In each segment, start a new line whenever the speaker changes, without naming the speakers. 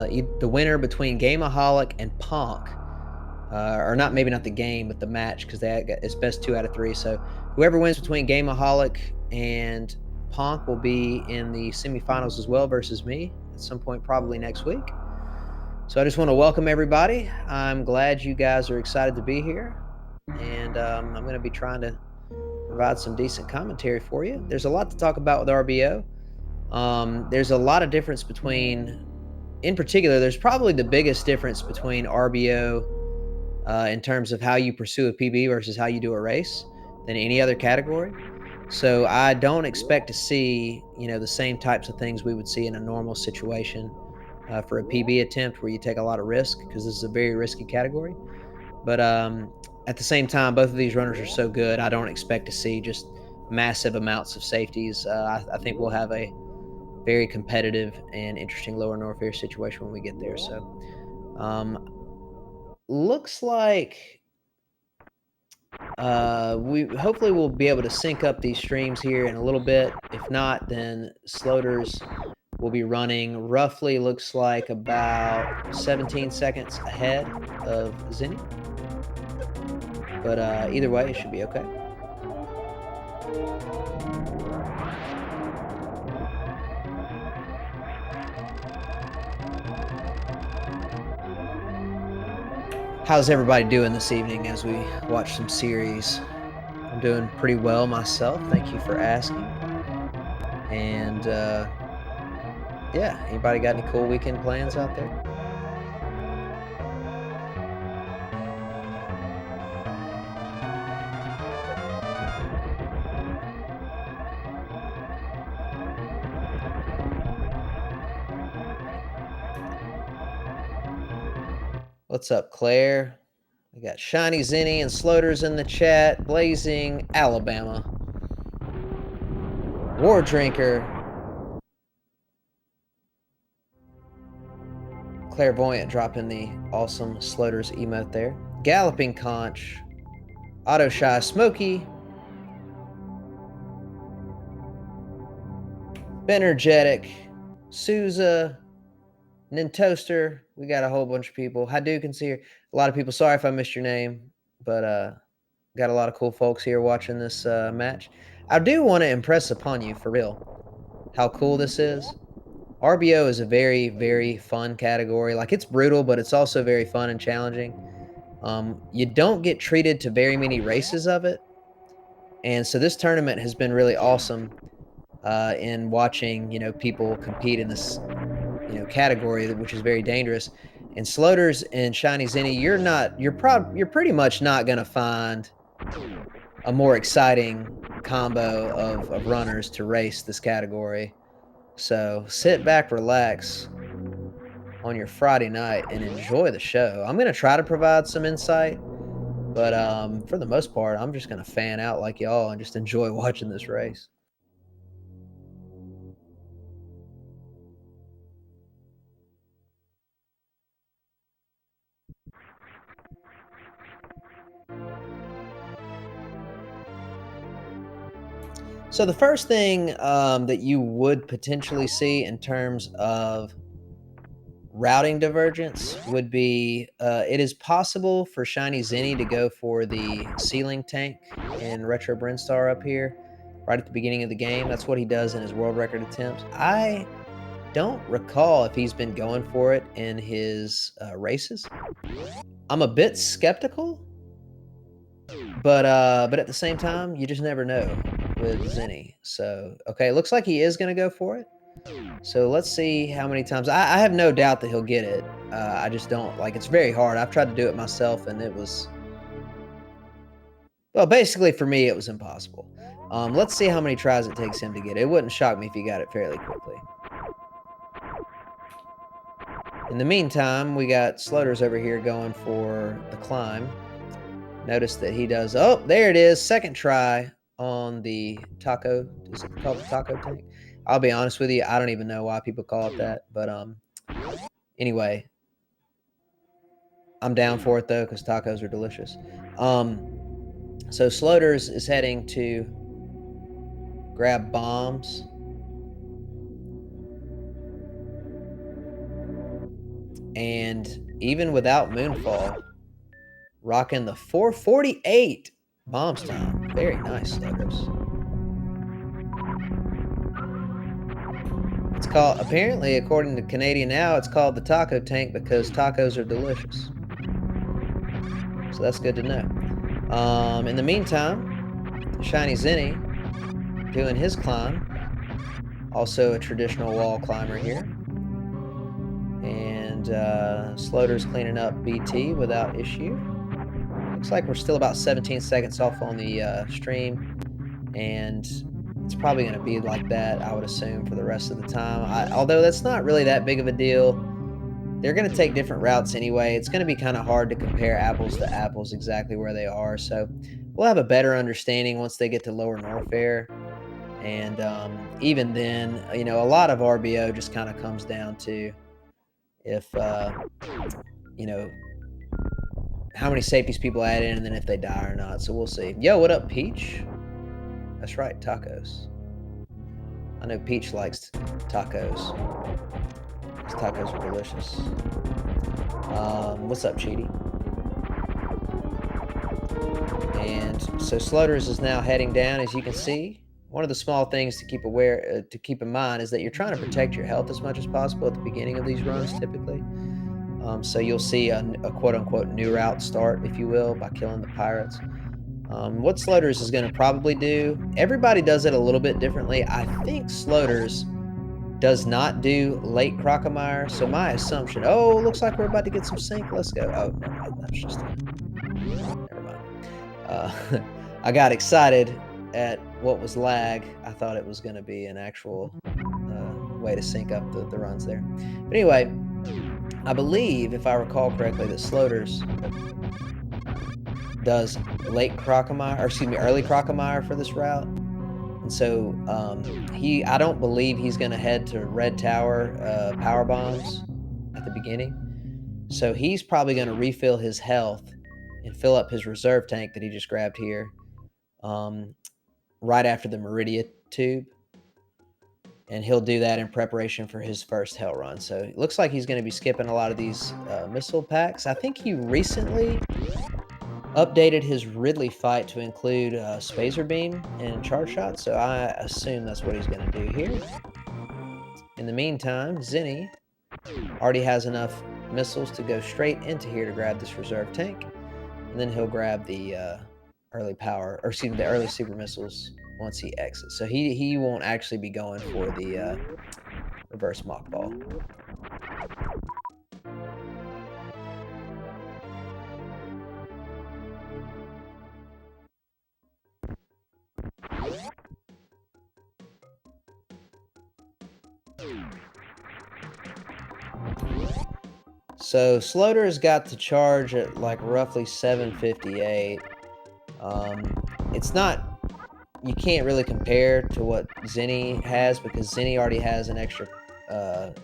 the winner between Gameaholic and Ponk, or not maybe not the game, but the match because it's best 2 out of 3. So whoever wins between Gameaholic and Ponk will be in the semifinals as well versus me at some point probably next week. So I just want to welcome everybody. I'm glad you guys are excited to be here, and I'm going to be trying to provide some decent commentary for you. There's a lot to talk about with RBO. There's a lot of difference between, in particular, there's probably the biggest difference between RBO in terms of how you pursue a PB versus how you do a race than any other category. So I don't expect to see, the same types of things we would see in a normal situation for a PB attempt where you take a lot of risk because this is a very risky category. But at the same time, both of these runners are so good, I don't expect to see just massive amounts of safeties. I think we'll have a very competitive and interesting lower North Air situation when we get there. So looks like we hopefully we'll be able to sync up these streams here in a little bit. If not, then Sloaters will be running roughly looks like about 17 seconds ahead of Zenny. But either way, it should be okay. How's everybody doing this evening as we watch some series? I'm doing pretty well myself. Thank you for asking. And yeah, anybody got any cool weekend plans out there? What's up, Claire? We got ShinyZeni and Sloaters in the chat. Blazing Alabama. War Drinker. Clairvoyant dropping the awesome Sloaters emote there. Galloping Conch. Auto Shy Smokey. Benergetic. Souza. Nintoaster. We got a whole bunch of people. Hadouken's here. A lot of people. Sorry if I missed your name, but got a lot of cool folks here watching this match. I do want to impress upon you, for real, how cool this is. RBO is a very, very fun category. Like, it's brutal, but it's also very fun and challenging. You don't get treated to very many races of it. And so this tournament has been really awesome in watching, people compete in this, category, which is very dangerous. And Sloaters and ShinyZeni, you're pretty much not going to find a more exciting combo of runners to race this category. So sit back, relax on your Friday night and enjoy the show. I'm going to try to provide some insight, but for the most part, I'm just going to fan out like y'all and just enjoy watching this race. So the first thing that you would potentially see in terms of routing divergence would be it is possible for ShinyZeni to go for the ceiling tank in Retro Brinstar up here right at the beginning of the game. That's what he does in his world record attempts. I don't recall if he's been going for it in his races. I'm a bit skeptical, but at the same time, you just never know with Zenny. So okay, it looks like he is going to go for it. So let's see how many times. I have no doubt that he'll get it. I just don't like. It's very hard. I've tried to do it myself, and it was, well, basically for me, it was impossible. Let's see how many tries it takes him to get it. It wouldn't shock me if he got it fairly quickly. In the meantime, we got Sloaters over here going for the climb. Notice that he does. Oh, there it is. Second try on the taco. Is it called the taco tank? I'll be honest with you. I don't even know why people call it that. But anyway, I'm down for it though because tacos are delicious. So Sloaters is heading to grab bombs. And even without Moonfall, rocking the 448 bombs time. Very nice, Sloaters. It's called, apparently, according to Canadian Now, it's called the taco tank because tacos are delicious. So that's good to know. In the meantime, ShinyZeni doing his climb. Also a traditional wall climber here. And Sloaters cleaning up BT without issue. Looks like we're still about 17 seconds off on the stream. And it's probably going to be like that, I would assume, for the rest of the time. Although that's not really that big of a deal. They're going to take different routes anyway. It's going to be kind of hard to compare apples to apples exactly where they are. So we'll have a better understanding once they get to Lower Norfair. And even then, you know, a lot of RBO just kind of comes down to if, you know, how many safeties people add in and then if they die or not. So we'll see. Yo, what up, Peach? That's right, tacos. I know Peach likes tacos. These tacos are delicious. What's up, Cheaty? And so Sloaters is now heading down, as you can see. One of the small things to keep in mind is that you're trying to protect your health as much as possible at the beginning of these runs, typically. So you'll see a quote-unquote new route start, if you will, by killing the pirates. What Sloaters is going to probably do, everybody does it a little bit differently. I think Sloaters does not do late Crocomire, so my assumption, oh, looks like we're about to get some sync. Let's go. Oh, never mind. That's just never mind. I got excited at what was lag. I thought it was going to be an actual way to sync up the runs there. But anyway, I believe, if I recall correctly, that Sloaters does late Crocomire, or excuse me, early Crocomire for this route. And so I don't believe he's going to head to Red Tower power bombs at the beginning. So he's probably going to refill his health and fill up his reserve tank that he just grabbed here right after the Meridia tube. And he'll do that in preparation for his first hell run. So it looks like he's going to be skipping a lot of these missile packs. I think he recently updated his Ridley fight to include Spacer Beam and Charge Shot, so I assume that's what he's going to do here. In the meantime, Zeni already has enough missiles to go straight into here to grab this reserve tank, and then he'll grab the early super missiles once he exits. So he won't actually be going for the reverse mock ball. So Sloaters got to charge at like roughly 758. It's not, you can't really compare to what Zeni has because Zeni already has an extra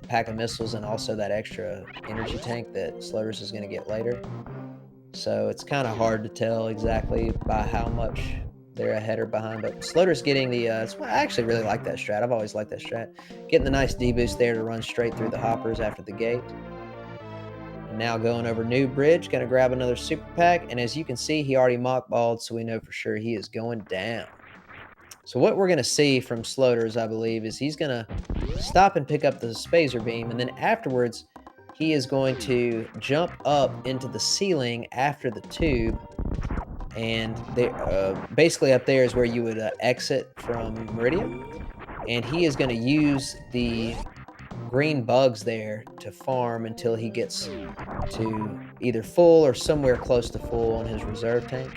pack of missiles and also that extra energy tank that Sloaters is going to get later. So it's kind of hard to tell exactly by how much they're ahead or behind. But Sloaters getting the, I actually really like that strat. I've always liked that strat. Getting the nice D-boost there to run straight through the hoppers after the gate. And now going over New Bridge, going to grab another super pack. And as you can see, he already mock-balled, so we know for sure he is going down. So what we're going to see from Sloaters, I believe, is he's going to stop and pick up the Spacer Beam. And then afterwards, he is going to jump up into the ceiling after the tube. And basically up there is where you would exit from Meridian. And he is going to use the green bugs there to farm until he gets to either full or somewhere close to full on his reserve tank.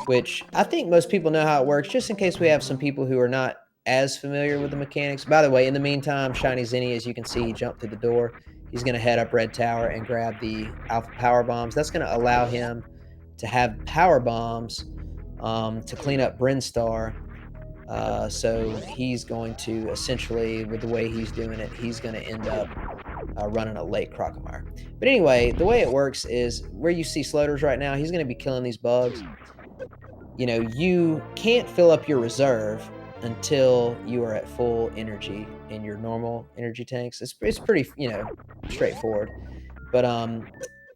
Which I think most people know how it works, just in case we have some people who are not as familiar with the mechanics. By the way, in the meantime, ShinyZeni, as you can see, he jumped through the door. He's going to head up Red Tower and grab the Alpha Power Bombs. That's going to allow him to have Power Bombs to clean up Brinstar. So he's going to essentially, with the way he's doing it, he's going to end up running a late Crocomire. But anyway, the way it works is where you see Sloaters right now, he's going to be killing these bugs. You know, you can't fill up your reserve, but until you are at full energy in your normal energy tanks. It's pretty, straightforward. But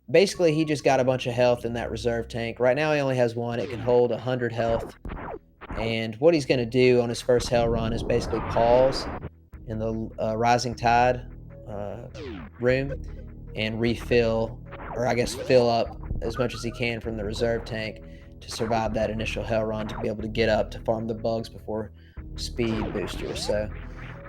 basically, he just got a bunch of health in that reserve tank. Right now, he only has one. It can hold 100 health. And what he's going to do on his first hell run is basically pause in the Rising Tide uh, room and refill, or I guess fill up as much as he can from the reserve tank to survive that initial hell run to be able to get up to farm the bugs before speed boosters. So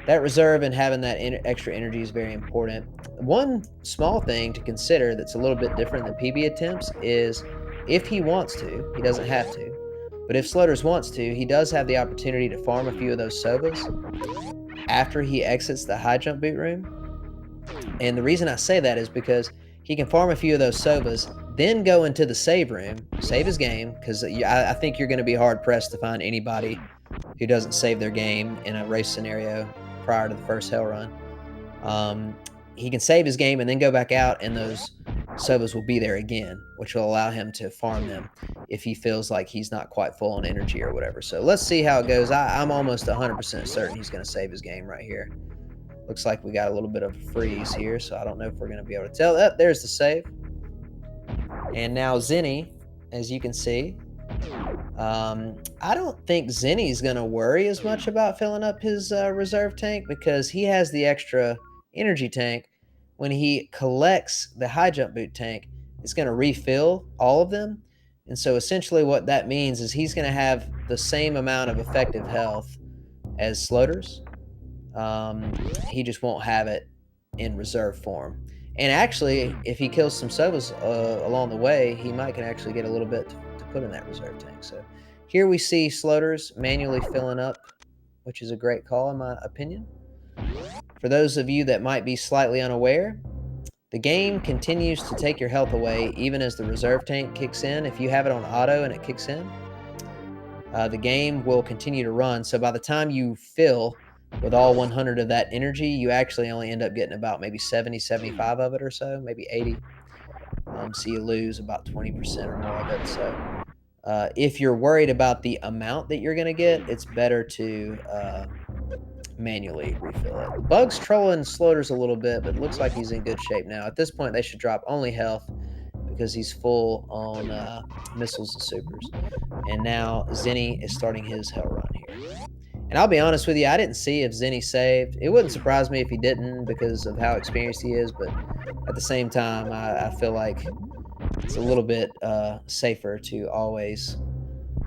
that reserve and having that extra energy is very important. One small thing to consider that's a little bit different than PB attempts is if he wants to, he doesn't have to, but if Sloaters wants to, he does have the opportunity to farm a few of those Sovas after he exits the high jump boot room. And the reason I say that is because he can farm a few of those Sovas, then go into the save room, save his game, because I think you're going to be hard pressed to find anybody who doesn't save their game in a race scenario prior to the first hell run. He can save his game and then go back out, and those Sovas will be there again, which will allow him to farm them if he feels like he's not quite full on energy or whatever. So let's see how it goes. I'm almost 100% certain he's going to save his game right here. Looks like we got a little bit of a freeze here, so I don't know if we're going to be able to tell. There's the save. And now Zeni, as you can see, I don't think Zeni's going to worry as much about filling up his reserve tank because he has the extra energy tank. When he collects the high jump boot tank, it's going to refill all of them. And so essentially what that means is he's going to have the same amount of effective health as Sloaters. He just won't have it in reserve form. And actually, if he kills some Sovas along the way, he might can actually get a little bit to put in that reserve tank. So here we see Sloaters manually filling up, which is a great call in my opinion. For those of you that might be slightly unaware, the game continues to take your health away even as the reserve tank kicks in. If you have it on auto and it kicks in, the game will continue to run. So by the time you fill with all 100 of that energy, you actually only end up getting about maybe 70, 75 of it or so, maybe 80. So you lose about 20% or more of it. So if you're worried about the amount that you're going to get, it's better to manually refill it. The bug's trolling Sloaters a little bit, but it looks like he's in good shape now. At this point, they should drop only health because he's full on missiles and supers. And now Zeni is starting his hell run here. And I'll be honest with you, I didn't see if Zeni saved. It wouldn't surprise me if he didn't because of how experienced he is, but at the same time, I feel like it's a little bit safer to always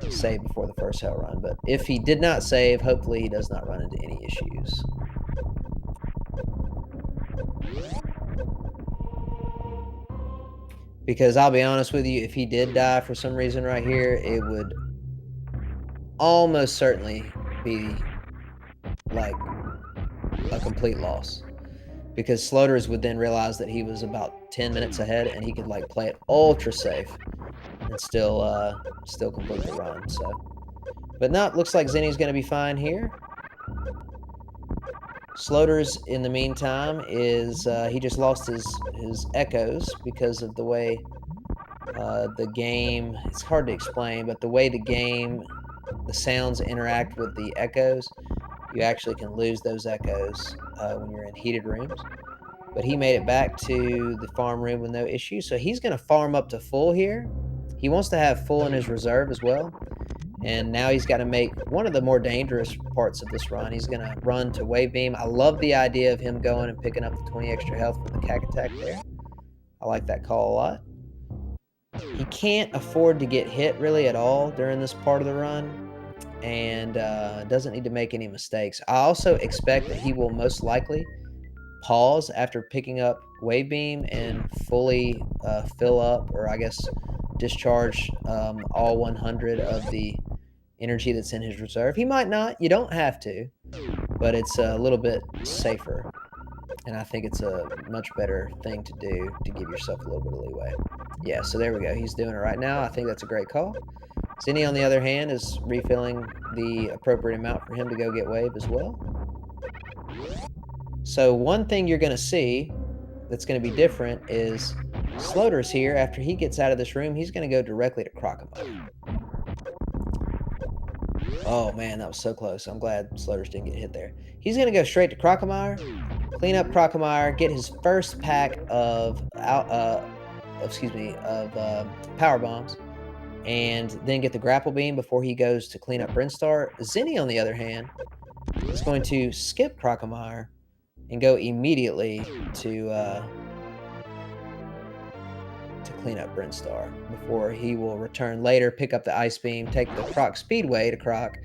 save before the first hell run. But if he did not save, hopefully he does not run into any issues. Because I'll be honest with you, if he did die for some reason right here, it would almost certainly be like a complete loss. Because Sloaters would then realize that he was about 10 minutes ahead and he could like play it ultra safe and still complete the run. So, but no, looks like Zeni's going to be fine here. Sloaters, in the meantime, is he just lost his echoes because of the way the game. It's hard to explain, but the way the sounds interact with the echoes, you actually can lose those echoes when you're in heated rooms. But he made it back to the farm room with no issue, so he's going to farm up to full here. He wants to have full in his reserve as well. And now he's got to make one of the more dangerous parts of this run. He's going to run to Wave Beam. I love the idea of him going and picking up the 20 extra health from the CAC attack there. I like that call a lot. He can't afford to get hit really at all during this part of the run and doesn't need to make any mistakes. I also expect that he will most likely pause after picking up Wave Beam and fully fill up, or I guess discharge all 100 of the energy that's in his reserve. He might not. You don't have to, but it's a little bit safer, and I think it's a much better thing to do to give yourself a little bit of leeway. Yeah, so there we go. He's doing it right now. I think that's a great call. Zeni, on the other hand, is refilling the appropriate amount for him to go get wave as well. So one thing you're going to see that's going to be different is Sloaters here, after he gets out of this room, he's going to go directly to Crocomile. Oh man, that was so close. I'm glad Sloaters didn't get hit there. He's gonna go straight to Crocomire, clean up Crocomire, get his first pack of power bombs, and then get the grapple beam before he goes to clean up Brinstar. Zenny, on the other hand, is going to skip Crocomire and go immediately to clean up Brinstar before he will return later, pick up the Ice Beam, take the Croc Speedway to Croc,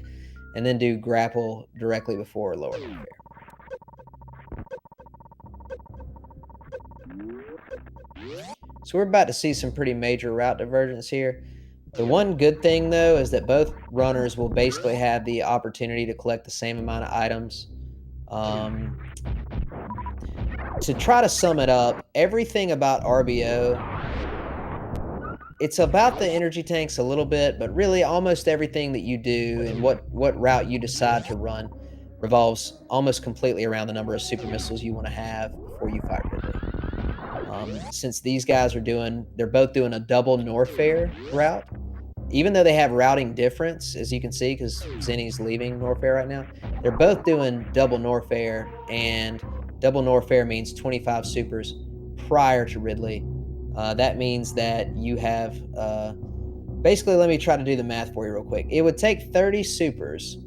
and then do grapple directly before Lower Norfair. So we're about to see some pretty major route divergence here. The one good thing, though, is that both runners will basically have the opportunity to collect the same amount of items. To try to sum it up, everything about RBO, it's about the energy tanks a little bit, but really almost everything that you do and what route you decide to run revolves almost completely around the number of super missiles you want to have before you fight Ridley. Since these guys they're both doing a double Norfair route, even though they have routing difference, as you can see, because Zenny's leaving Norfair right now, they're both doing double Norfair, and double Norfair means 25 supers prior to Ridley. That means that you have, basically, let me try to do the math for you real quick. It would take 30 supers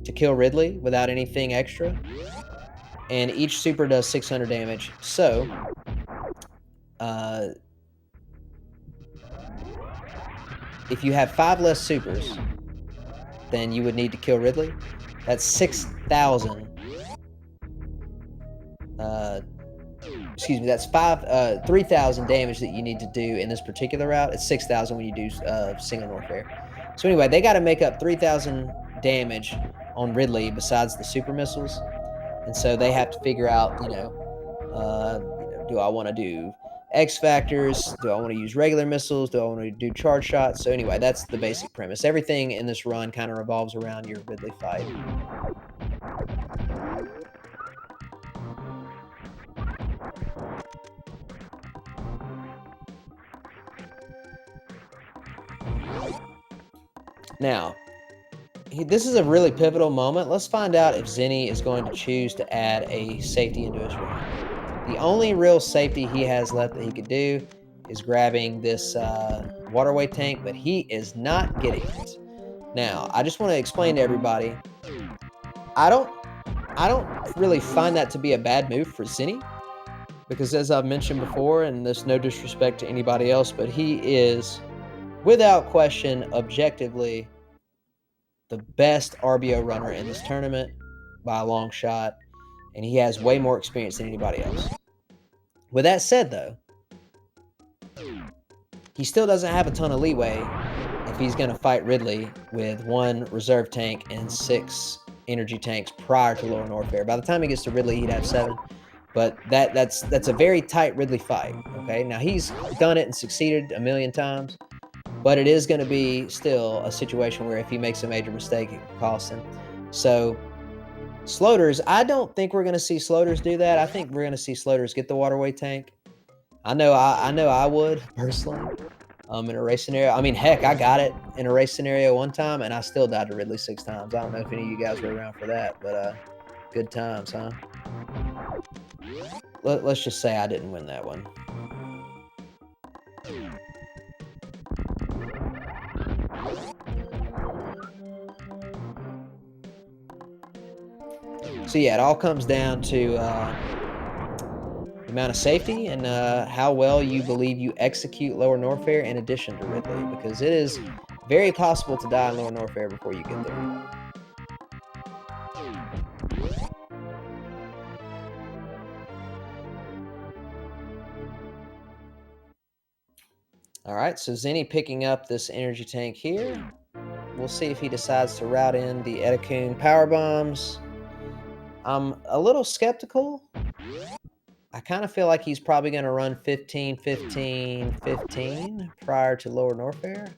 to kill Ridley without anything extra, and each super does 600 damage. So, if you have 5 less supers than you would need to kill Ridley, that's 6,000. That's 3,000 damage that you need to do in this particular route. It's 6,000 when you do single Norfair. So anyway, they got to make up 3,000 damage on Ridley besides the super missiles, and so they have to figure out, do I want to do X factors? Do I want to use regular missiles? Do I want to do charge shots? So anyway, that's the basic premise. Everything in this run kind of revolves around your Ridley fight. Now, this is a really pivotal moment. Let's find out if Zenny is going to choose to add a safety into his run. The only real safety he has left that he could do is grabbing this waterway tank, but he is not getting it. Now, I just want to explain to everybody, I don't really find that to be a bad move for Zenny, because as I've mentioned before, and there's no disrespect to anybody else, but he is, without question, objectively the best RBO runner in this tournament by a long shot, and he has way more experience than anybody else. With that said, though, he still doesn't have a ton of leeway if he's going to fight Ridley with 1 reserve tank and 6 energy tanks prior to Lower Norfair. By the time he gets to Ridley, he'd have 7. But that's a very tight Ridley fight. Okay, now he's done it and succeeded a million times, but it is going to be still a situation where if he makes a major mistake, it could cost him. So Sloaters, I don't think we're going to see Sloaters do that. I think we're going to see Sloaters get the waterway tank. I know I would personally. In a race scenario, I mean, heck, I got it in a race scenario one time, and I still died to Ridley 6 times. I don't know if any of you guys were around for that, but good times, huh? Let's just say I didn't win that one. So yeah, it all comes down to the amount of safety and how well you believe you execute Lower Norfair in addition to Ridley, because it is very possible to die in Lower Norfair before you get there. All right, so Zenny picking up this energy tank here. We'll see if he decides to route in the Edakun power bombs. I'm a little skeptical. I kind of feel like he's probably going to run 15, 15, 15 prior to Lower Norfair,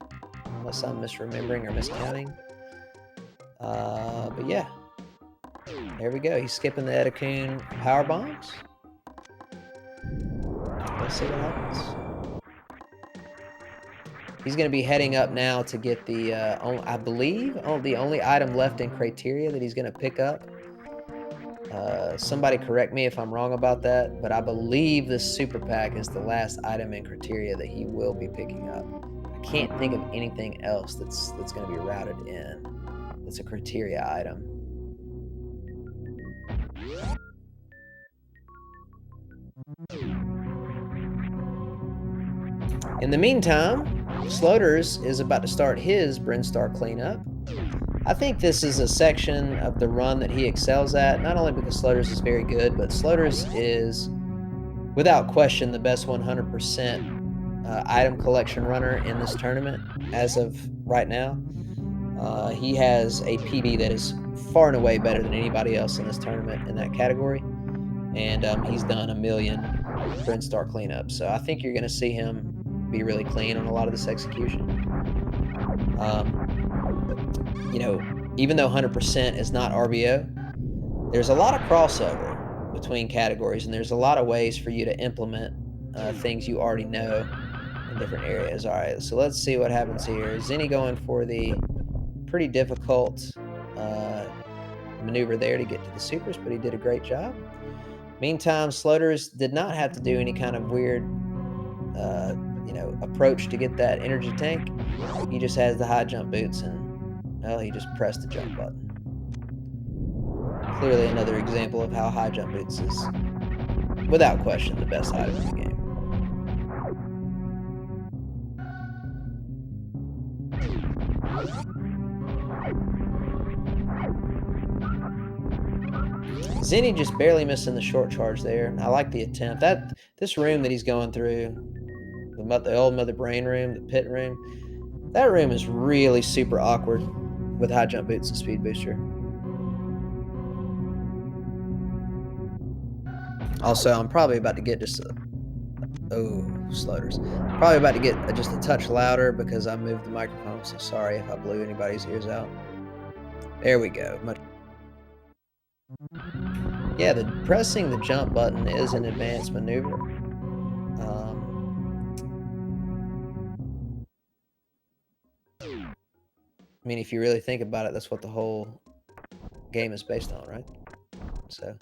unless I'm misremembering or miscounting. But yeah, there we go. He's skipping the Edakun power bombs. Let's see what happens. He's going to be heading up now to get the, I believe, the only item left in criteria that he's going to pick up. Somebody correct me if I'm wrong about that, but I believe this super pack is the last item in criteria that he will be picking up. I can't think of anything else that's going to be routed in. That's a criteria item. In the meantime, Sloaters is about to start his Brinstar cleanup. I think this is a section of the run that he excels at, not only because Sloaters is very good, but Sloaters is, without question, the best 100% item collection runner in this tournament as of right now. He has a PB that is far and away better than anybody else in this tournament in that category, and he's done a million Brinstar cleanups. So I think you're going to see him be really clean on a lot of this execution. You know, even though 100% is not RBO, there's a lot of crossover between categories, and there's a lot of ways for you to implement things you already know in different areas. All right, so let's see what happens here. Zeni going for the pretty difficult maneuver there to get to the supers, but he did a great job. Meantime, Sloaters did not have to do any kind of weird approach to get that energy tank. He just has the high jump boots, and well, he just pressed the jump button. Clearly another example of how high jump boots is, without question, the best item in the game. Zeni just barely missing the short charge there. I like the attempt. This room that he's going through, the old Mother Brain room, the pit room, that room is really super awkward with high jump boots and speed booster. Also, I'm probably about to get just Sloaters. Probably about to get just a touch louder because I moved the microphone, so sorry if I blew anybody's ears out. There we go. Yeah, pressing the jump button is an advanced maneuver. I mean, if you really think about it, that's what the whole game is based on, right? So,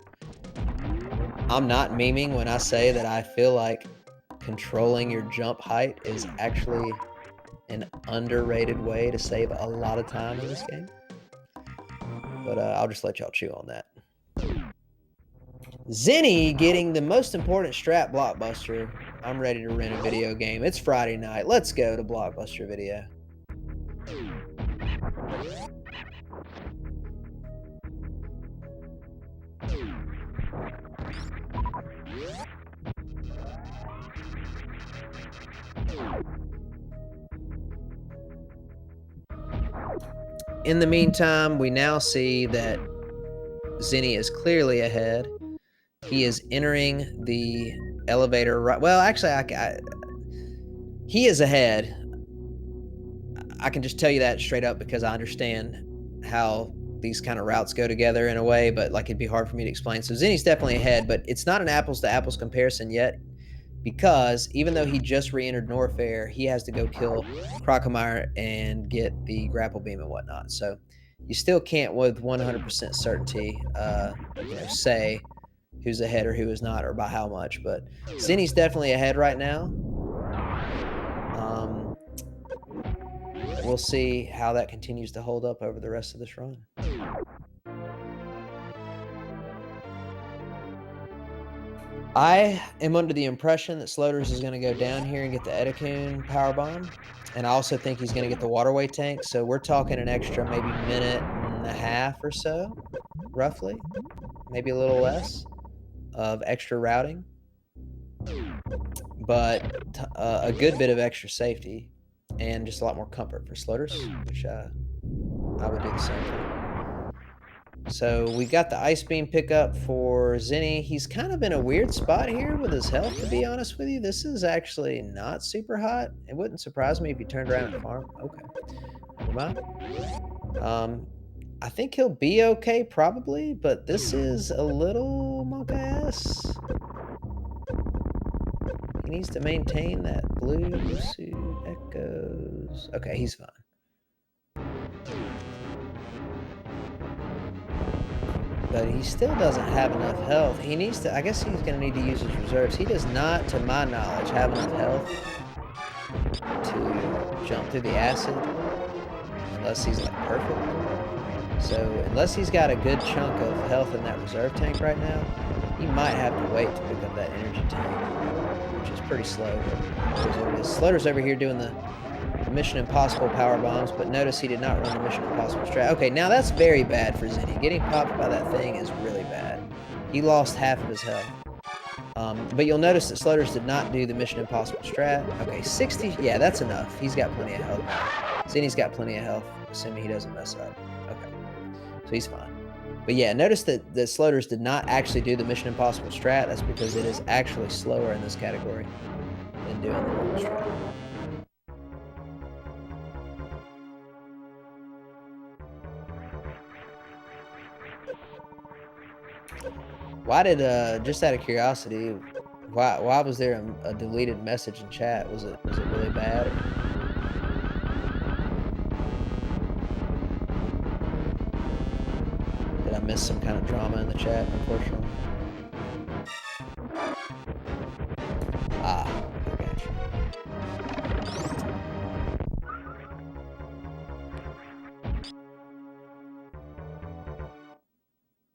I'm not memeing when I say that I feel like controlling your jump height is actually an underrated way to save a lot of time in this game. But I'll just let y'all chew on that. Zeni getting the most important strat Blockbuster. I'm ready to rent a video game. It's Friday night. Let's go to Blockbuster Video. In the meantime, we now see that Zeni is clearly ahead. He is entering the elevator right. Well, actually, he is ahead. I can just tell you that straight up because I understand how these kind of routes go together in a way, but like it'd be hard for me to explain. So Zeni's definitely ahead, but it's not an apples to apples comparison yet, because even though he just re-entered Norfair, he has to go kill Crocomire and get the grapple beam and whatnot. So you still can't with 100% certainty say who's ahead or who is not, or by how much. But Zeni's definitely ahead right now. We'll see how that continues to hold up over the rest of this run. I am under the impression that Sloaters is going to go down here and get the Edikun power bomb, and I also think he's going to get the waterway tank. So we're talking an extra maybe minute and a half or so, roughly, maybe a little less, of extra routing, but a good bit of extra safety and just a lot more comfort for Sloaters, which I would do the same thing. So we got the Ice Beam pickup for Zeni. He's kind of in a weird spot here with his health, to be honest with you. This is actually not super hot. It wouldn't surprise me if he turned around and farmed. Okay, never mind. I think he'll be okay, probably, but this is a little monk-ass. He needs to maintain that blue suit echoes. Okay, he's fine. But he still doesn't have enough health. He needs to, I guess he's going to need to use his reserves. He does not, to my knowledge, have enough health to jump through the acid unless he's like perfect. So unless he's got a good chunk of health in that reserve tank right now, he might have to wait to pick up that energy tank, which is pretty slow. But Sloaters over here doing the Mission Impossible power bombs, but notice he did not run the Mission Impossible strat. Okay, now that's very bad for Zenny. Getting popped by that thing is really bad. He lost half of his health. But you'll notice that Sloaters did not do the Mission Impossible strat. Okay, 60. Yeah, that's enough. He's got plenty of health. Zenny's got plenty of health, assuming he doesn't mess up. Okay, so he's fine. But yeah, notice that Sloaters did not actually do the Mission Impossible strat. That's because it is actually slower in this category than doing the normal strat. Why did just out of curiosity, why was there a deleted message in chat? Was it really bad? Did I miss some kind of drama in the chat, unfortunately? Ah, I got you.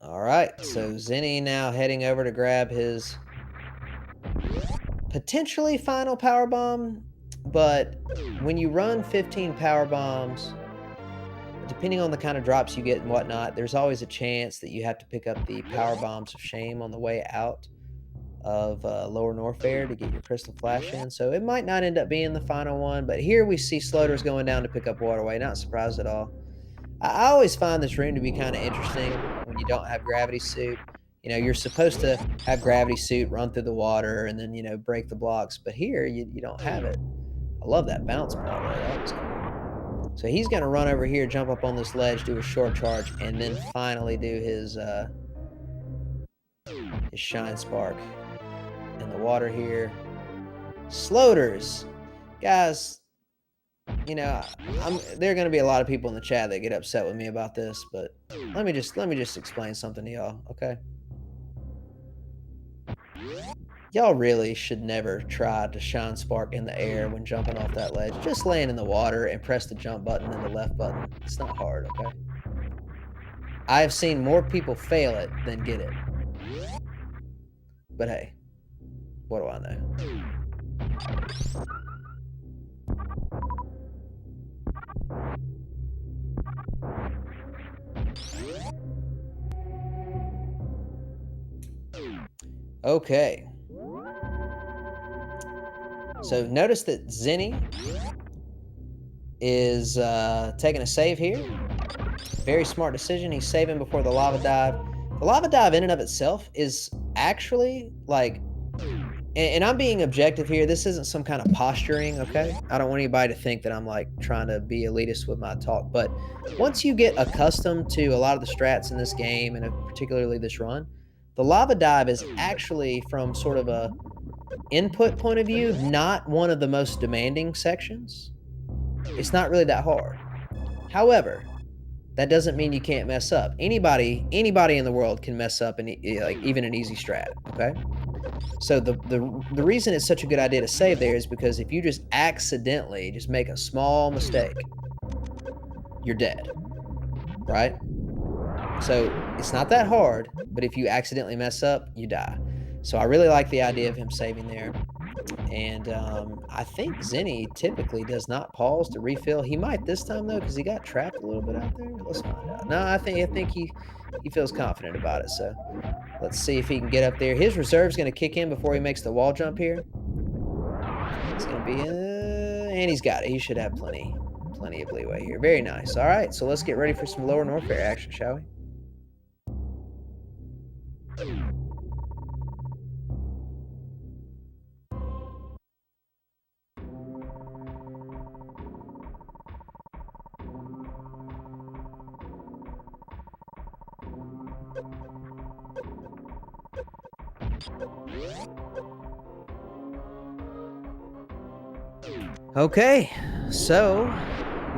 All right, so Zenny now heading over to grab his potentially final power bomb, but when you run 15 power bombs, depending on the kind of drops you get and whatnot, there's always a chance that you have to pick up the power bombs of shame on the way out of Lower Norfair to get your Crystal Flash in. So it might not end up being the final one, but here we see Sloaters going down to pick up Waterway. Not surprised at all. I always find this room to be kind of interesting when you don't have Gravity Suit. You know, you're supposed to have Gravity Suit, run through the water, and then, you know, break the blocks. But here, you don't have it. I love that bounce part. That was cool. So he's going to run over here, jump up on this ledge, do a short charge, and then finally do his Shine Spark in the water here. Sloaters. Guys, you know, there are going to be a lot of people in the chat that get upset with me about this, but let me just explain something to y'all, okay? Y'all really should never try to shine spark in the air when jumping off that ledge. Just land in the water and press the jump button and the left button. It's not hard, okay? I have seen more people fail it than get it. But hey, what do I know? Okay. So notice that Zenny is taking a save here. Very smart decision. He's saving before the lava dive. The lava dive in and of itself is actually like, and I'm being objective here. This isn't some kind of posturing, okay? I don't want anybody to think that I'm like trying to be elitist with my talk. But once you get accustomed to a lot of the strats in this game, and particularly this run, the lava dive is actually, from sort of a input point of view, not one of the most demanding sections. It's not really that hard. However, that doesn't mean you can't mess up. Anybody in the world can mess up in like even an easy strat, okay? So the reason it's such a good idea to save there is because if you just accidentally just make a small mistake, you're dead, right? So it's not that hard, but if you accidentally mess up, you die. So I really like the idea of him saving there. And I think Zenny typically does not pause to refill. He might this time, though, because he got trapped a little bit out there. Let's find out. No, I think he feels confident about it. So let's see if he can get up there. His reserve's going to kick in before he makes the wall jump here. It's going to be... and he's got it. He should have plenty of leeway here. Very nice. All right, so let's get ready for some Lower Norfair action, shall we? Okay, so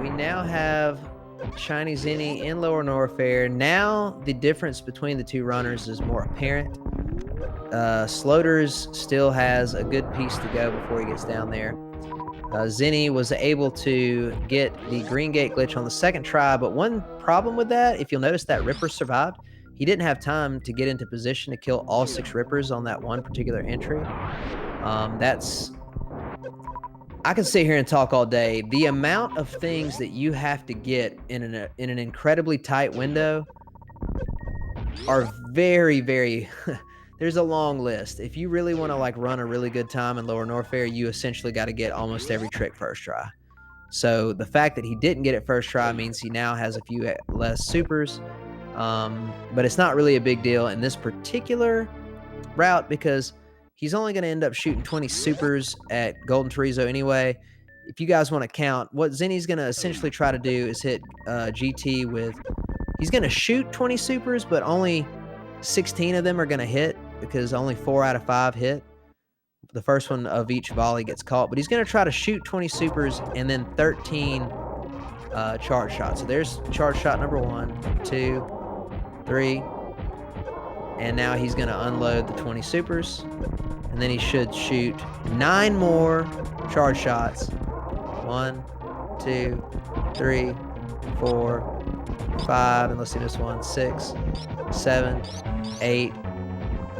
we now have ShinyZeni in Lower Norfair. Now the difference between the two runners is more apparent. Sloaters still has a good piece to go before he gets down there. Zenny was able to get the green gate glitch on the second try, but one problem with that, if you'll notice, that Ripper survived. He didn't have time to get into position to kill all 6 Rippers on that one particular entry. That's I can sit here and talk all day. The amount of things that you have to get in an incredibly tight window are very, very there's a long list. If you really wanna, like, run a really good time in Lower Norfair, you essentially gotta get almost every trick first try. So, the fact that he didn't get it first try means he now has a few less supers, but it's not really a big deal in this particular route because he's only gonna end up shooting 20 supers at Golden Chorizo anyway. If you guys wanna count, what Zenny's gonna essentially try to do is hit, GT with he's gonna shoot 20 supers, but only 16 of them are gonna hit because only 4 out of 5 hit. The first one of each volley gets caught, but he's gonna try to shoot 20 supers and then 13 charge shots. So there's charge shot number 1, 2, 3, and now he's gonna unload the 20 supers, and then he should shoot 9 more charge shots. 1, 2, 3, 4, 5, and let's see this one, 6, 7, 8,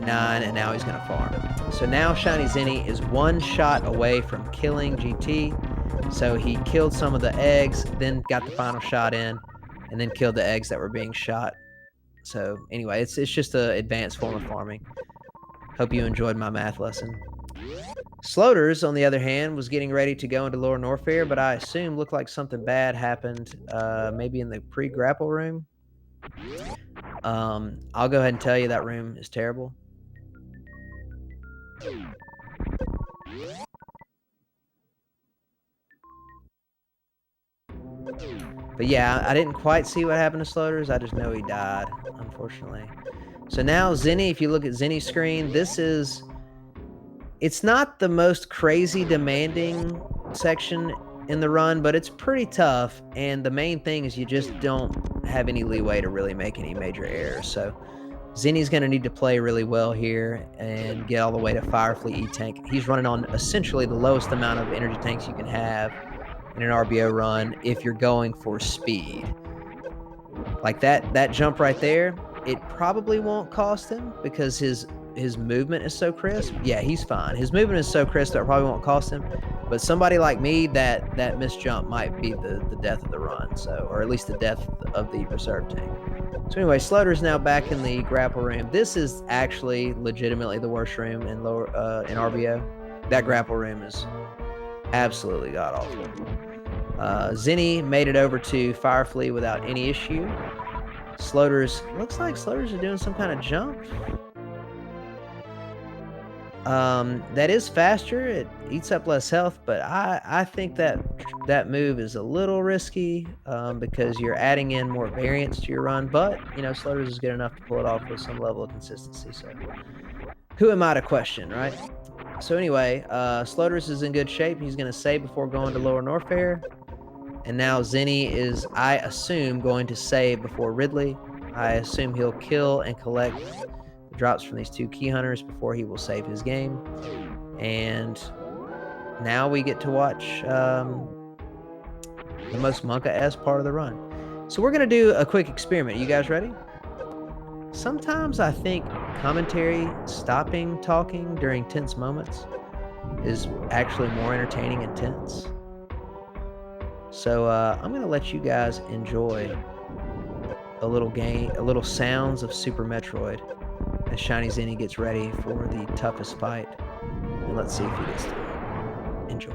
9, and now he's gonna farm. So now ShinyZeni is 1 shot away from killing GT. So he killed some of the eggs, then got the final shot in, and then killed the eggs that were being shot. So anyway, it's just an advanced form of farming. Hope you enjoyed my math lesson. Sloaters, on the other hand, was getting ready to go into Lower Norfair, but I assume looked like something bad happened, maybe in the pre-grapple room. I'll go ahead and tell you that room is terrible. But yeah, I didn't quite see what happened to Sloaters. I just know he died, unfortunately. So now Zenny, if you look at Zenny's screen, it's not the most crazy demanding section in the run, but it's pretty tough. And the main thing is you just don't have any leeway to really make any major errors. So Zenny's going to need to play really well here and get all the way to Firefleet E-Tank. He's running on essentially the lowest amount of energy tanks you can have in an RBO run if you're going for speed. Like that jump right there, it probably won't cost him because his movement is so crisp. Yeah, he's fine. His movement is so crisp that it probably won't cost him. But somebody like me, that missed jump might be the death of the run, so, or at least the death of the reserve tank. So anyway, Slaughter's now back in the grapple room. This is actually legitimately the worst room in RBO. That grapple room is absolutely god-awful. Zenny made it over to Firefleet without any issue. Looks like Sloaters are doing some kind of jump. That is faster. It eats up less health, but I think that move is a little risky because you're adding in more variance to your run. But you know, Sloaters is good enough to pull it off with some level of consistency. So, who am I to question, right? So anyway, Sloaters is in good shape. He's going to save before going to Lower Norfair. And now Zenny is, I assume, going to save before Ridley. I assume he'll kill and collect the drops from these 2 key hunters before he will save his game. And now we get to watch the most Monka-esque part of the run. So we're going to do a quick experiment. You guys ready? Sometimes I think commentary stopping talking during tense moments is actually more entertaining and tense. So I'm going to let you guys enjoy a little sounds of Super Metroid as ShinyZeni gets ready for the toughest fight. And let's see if he gets through it. Enjoy.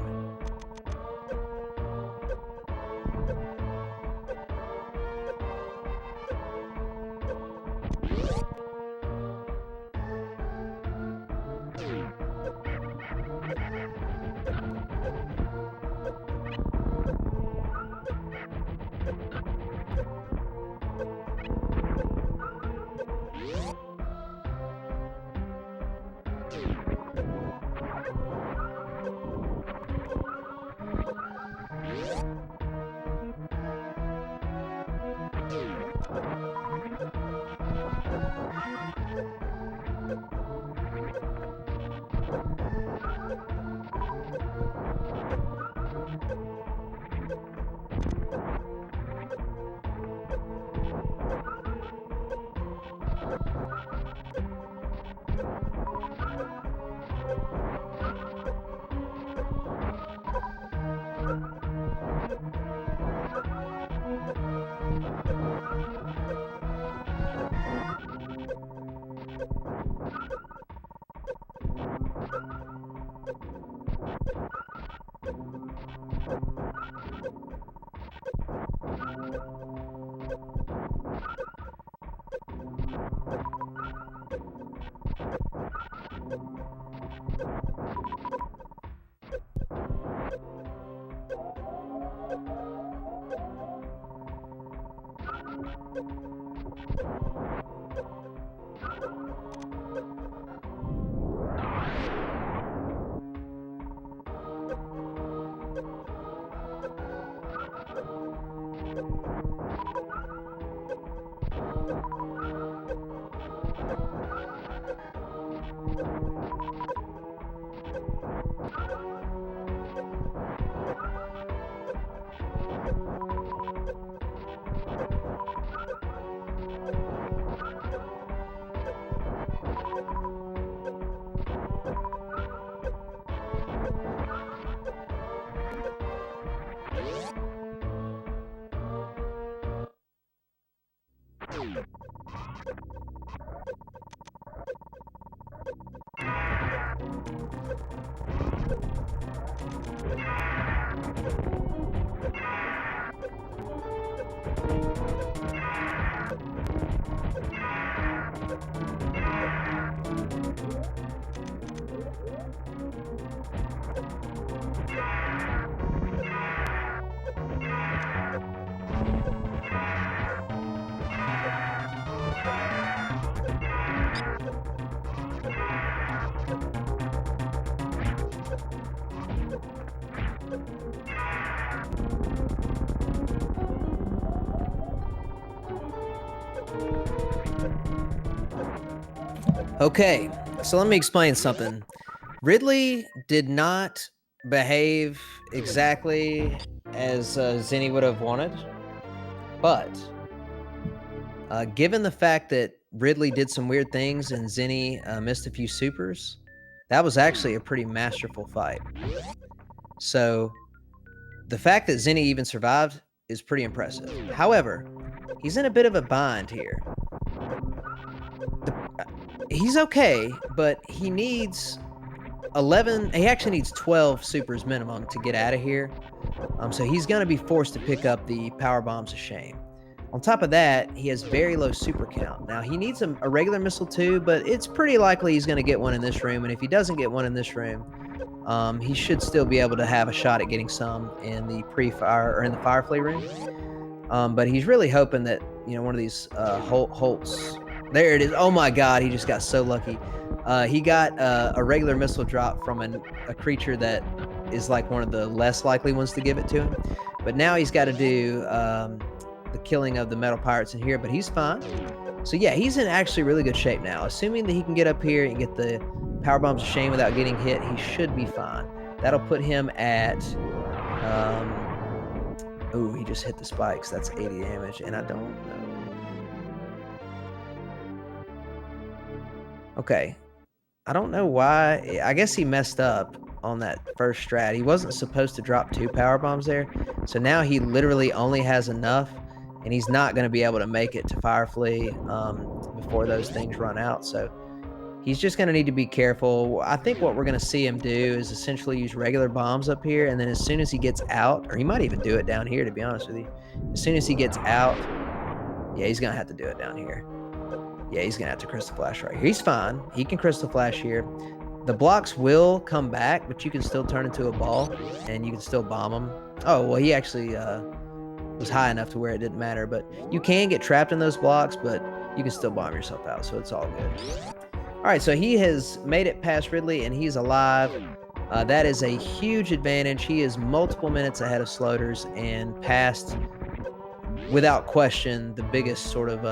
Okay, so let me explain something. Ridley did not behave exactly as Zenny would have wanted, but given the fact that Ridley did some weird things and Zenny missed a few supers, that was actually a pretty masterful fight. So the fact that Zenny even survived is pretty impressive. However, he's in a bit of a bind here. He's okay, but he needs 11. He actually needs 12 supers minimum to get out of here. So he's going to be forced to pick up the power bombs of shame. On top of that, he has very low super count. Now, he needs a regular missile too, but it's pretty likely he's going to get one in this room. And if he doesn't get one in this room, he should still be able to have a shot at getting some in the pre-fire or in the Firefly room. But he's really hoping that, one of these Holtz. There it is. Oh my God, he just got so lucky. He got a regular missile drop from a creature that is like one of the less likely ones to give it to him. But now he's got to do the killing of the metal pirates in here, but he's fine. So yeah, he's in actually really good shape now. Assuming that he can get up here and get the power bombs of shame without getting hit, he should be fine. That'll put him at oh, he just hit the spikes. That's 80 damage, and I don't know. Okay. I don't know why. I guess he messed up on that first strat. He wasn't supposed to drop 2 power bombs there. So now he literally only has enough, and he's not going to be able to make it to Firefly before those things run out. So he's just going to need to be careful. I think what we're going to see him do is essentially use regular bombs up here, and then as soon as he gets out, or he might even do it down here, to be honest with you. As soon as he gets out, yeah, he's going to have to do it down here. Yeah, he's going to have to Crystal Flash right here. He's fine. He can Crystal Flash here. The blocks will come back, but you can still turn into a ball, and you can still bomb them. Oh, well, he actually was high enough to where it didn't matter. But you can get trapped in those blocks, but you can still bomb yourself out, so it's all good. All right, so he has made it past Ridley, and he's alive. That is a huge advantage. He is multiple minutes ahead of Sloaters and passed, without question, the biggest sort of...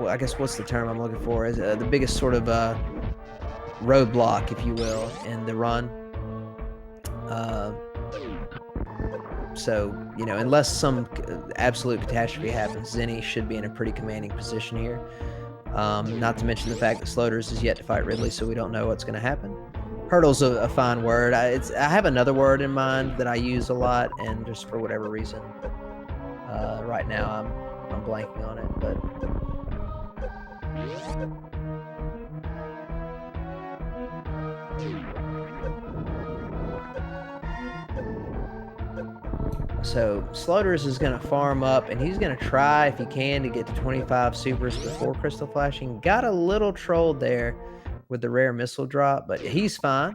I guess what's the term I'm looking for? Is the biggest sort of roadblock, if you will, in the run. So, unless some absolute catastrophe happens, Zenny should be in a pretty commanding position here. Not to mention the fact that Sloaters is yet to fight Ridley, so we don't know what's going to happen. Hurdle's a fine word. I have another word in mind that I use a lot, and just for whatever reason, right now I'm blanking on it, but so Sloaters is going to farm up, and he's going to try, if he can, to get to 25 supers before Crystal Flashing. Got a little trolled there with the rare missile drop, but he's fine.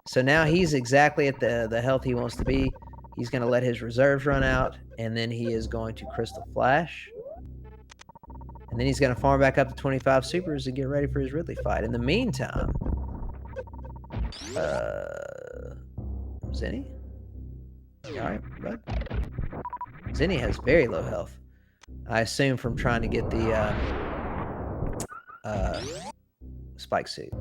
So now he's exactly at the health he wants to be. He's going to let his reserves run out, and then he is going to Crystal Flash. And then he's going to farm back up to 25 supers and get ready for his Ridley fight. In the meantime, Zenny? You all right, bud? Zenny has very low health. I assume from trying to get the spike suit.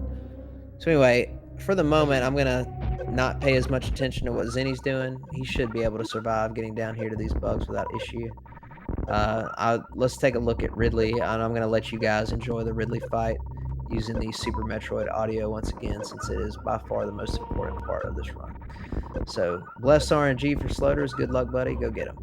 So anyway, for the moment, I'm going to not pay as much attention to what Zenny's doing. He should be able to survive getting down here to these bugs without issue. Let's take a look at Ridley, and I'm going to let you guys enjoy the Ridley fight using the Super Metroid audio once again, since it is by far the most important part of this run. So, blessed RNG for Sloaters. Good luck, buddy. Go get him.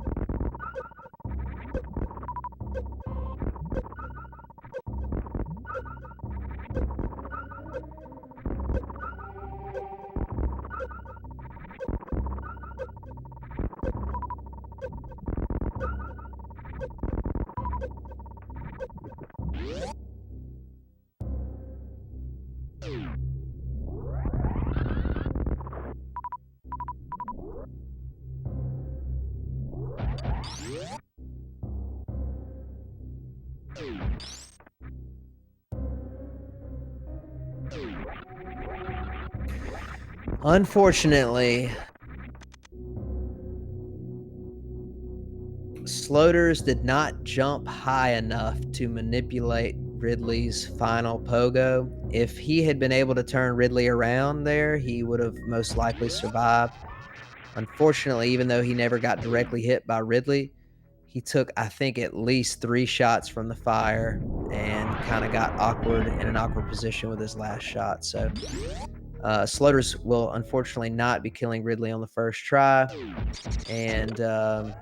Unfortunately, Sloaters did not jump high enough to manipulate Ridley's final pogo. If he had been able to turn Ridley around there, he would have most likely survived. Unfortunately, even though he never got directly hit by Ridley, he took, I think, at least 3 shots from the fire and kind of got awkward in an awkward position with his last shot. So, Sloaters will unfortunately not be killing Ridley on the first try. And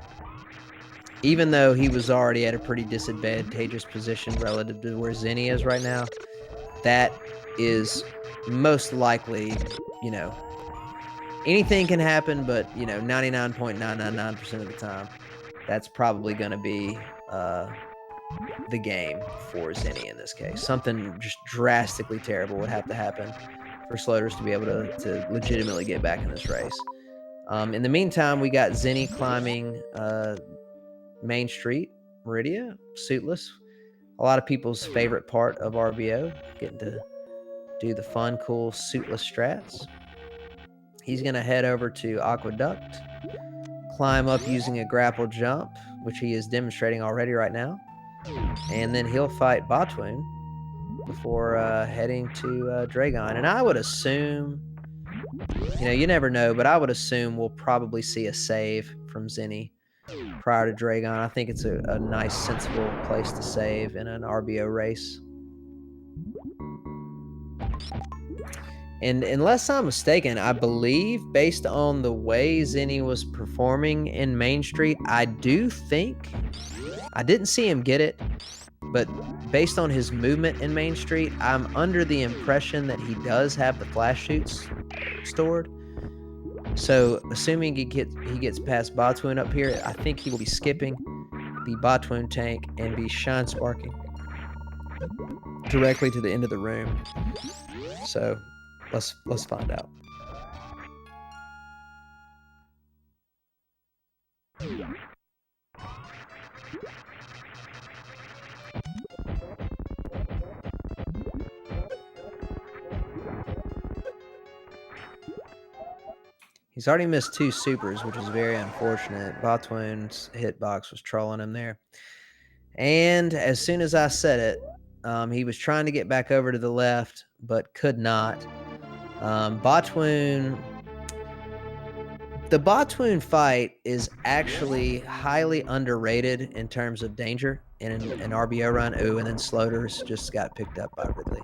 even though he was already at a pretty disadvantageous position relative to where Zenny is right now, that is most likely, you know, anything can happen, but, 99.999% of the time, that's probably going to be the game for Zenny in this case. Something just drastically terrible would have to happen for Sloaters to be able to legitimately get back in this race. In the meantime, we got Zenny climbing Main Street, Meridia, suitless. A lot of people's favorite part of RBO, getting to do the fun, cool, suitless strats. He's going to head over to Aqueduct, climb up using a grapple jump, which he is demonstrating already right now. And then he'll fight Botwoon before heading to Dragon. And I would assume, you never know, but I would assume we'll probably see a save from Zenny prior to Dragon. I think it's a nice, sensible place to save in an RBO race. And unless I'm mistaken, I believe, based on the way Zenny was performing in Main Street, I do think, I didn't see him get it, but based on his movement in Main Street, I'm under the impression that he does have the flash shoots stored. So, assuming he gets past Botwoon up here, I think he will be skipping the Botwoon tank and be shine sparking directly to the end of the room. So, let's find out. He's already missed 2 supers, which is very unfortunate. Botwoon's hitbox was trolling him there. And as soon as I said it, he was trying to get back over to the left, but could not. Botwoon... The Botwoon fight is actually highly underrated in terms of danger in an RBO run. Ooh, and then Sloaters just got picked up by Ridley.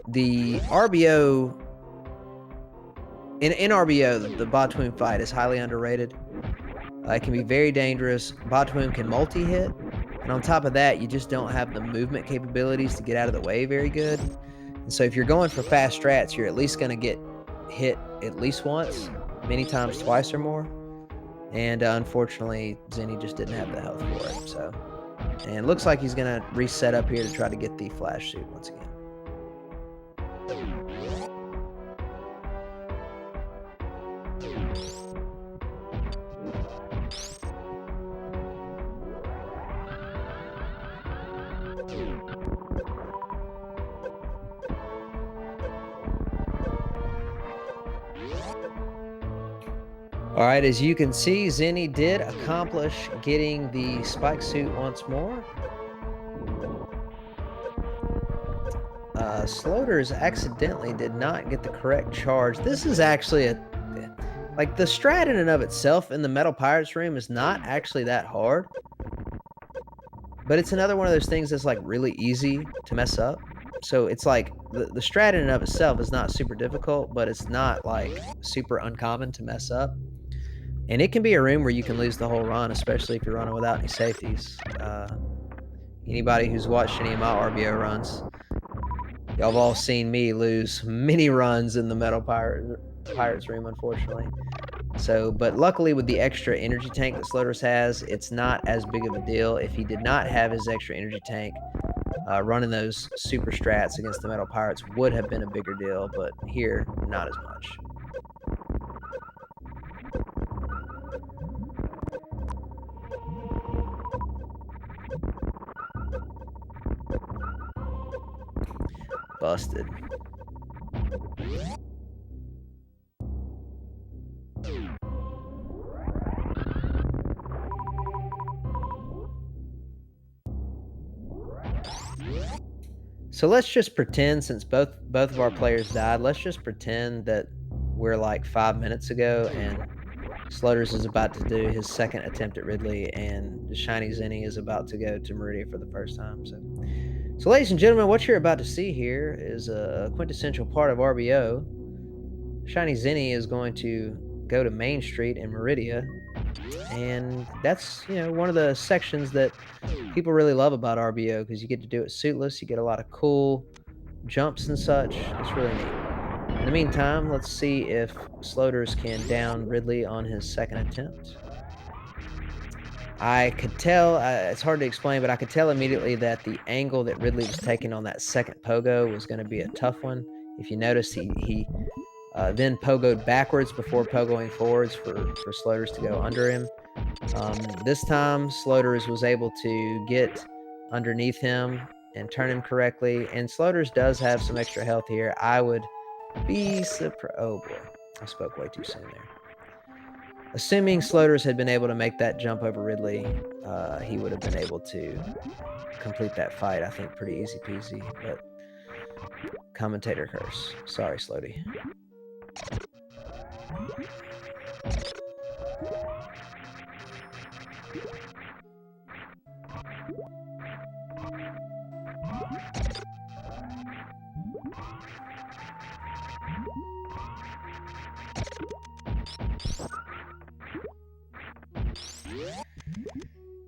The RBO... In RBO, the Botwoon fight is highly underrated. It can be very dangerous. Botwoon can multi-hit. And on top of that, you just don't have the movement capabilities to get out of the way very good. And so if you're going for fast strats, you're at least going to get hit at least once, many times twice or more. And unfortunately, Zenny just didn't have the health for it. So, and it looks like he's going to reset up here to try to get the flash suit once again. All right, as you can see, Zenny did accomplish getting the spike suit once more. Sloaters accidentally did not get the correct charge. This is actually like the strat in and of itself in the Metal Pirates room is not actually that hard. But it's another one of those things that's like really easy to mess up. So it's like the strat in and of itself is not super difficult, but it's not like super uncommon to mess up. And it can be a room where you can lose the whole run, especially if you're running without any safeties. Anybody who's watched any of my RBO runs, y'all have all seen me lose many runs in the Metal Pirates room, unfortunately. So, but luckily with the extra energy tank that Sloaters has, it's not as big of a deal. If he did not have his extra energy tank, running those super strats against the Metal Pirates would have been a bigger deal, but here, not as much. Busted. So let's just pretend, since both of our players died, let's just pretend that we're like 5 minutes ago and Sloaters is about to do his second attempt at Ridley, and the ShinyZeni is about to go to Meridia for the first time. So ladies and gentlemen, what you're about to see here is a quintessential part of RBO. ShinyZeni is going to go to Main Street in Meridia, and that's, one of the sections that people really love about RBO, because you get to do it suitless, you get a lot of cool jumps and such. It's really neat. In the meantime, let's see if Sloaters can down Ridley on his second attempt. I could tell, it's hard to explain, but I could tell immediately that the angle that Ridley was taking on that second pogo was going to be a tough one. If you notice, he then pogoed backwards before pogoing forwards for Sloaters to go under him. This time, Sloaters was able to get underneath him and turn him correctly, and Sloaters does have some extra health here. I would be surprised. Oh boy, I spoke way too soon there. Assuming Sloaters had been able to make that jump over Ridley, he would have been able to complete that fight, I think, pretty easy peasy, but commentator curse. Sorry, Sloaty.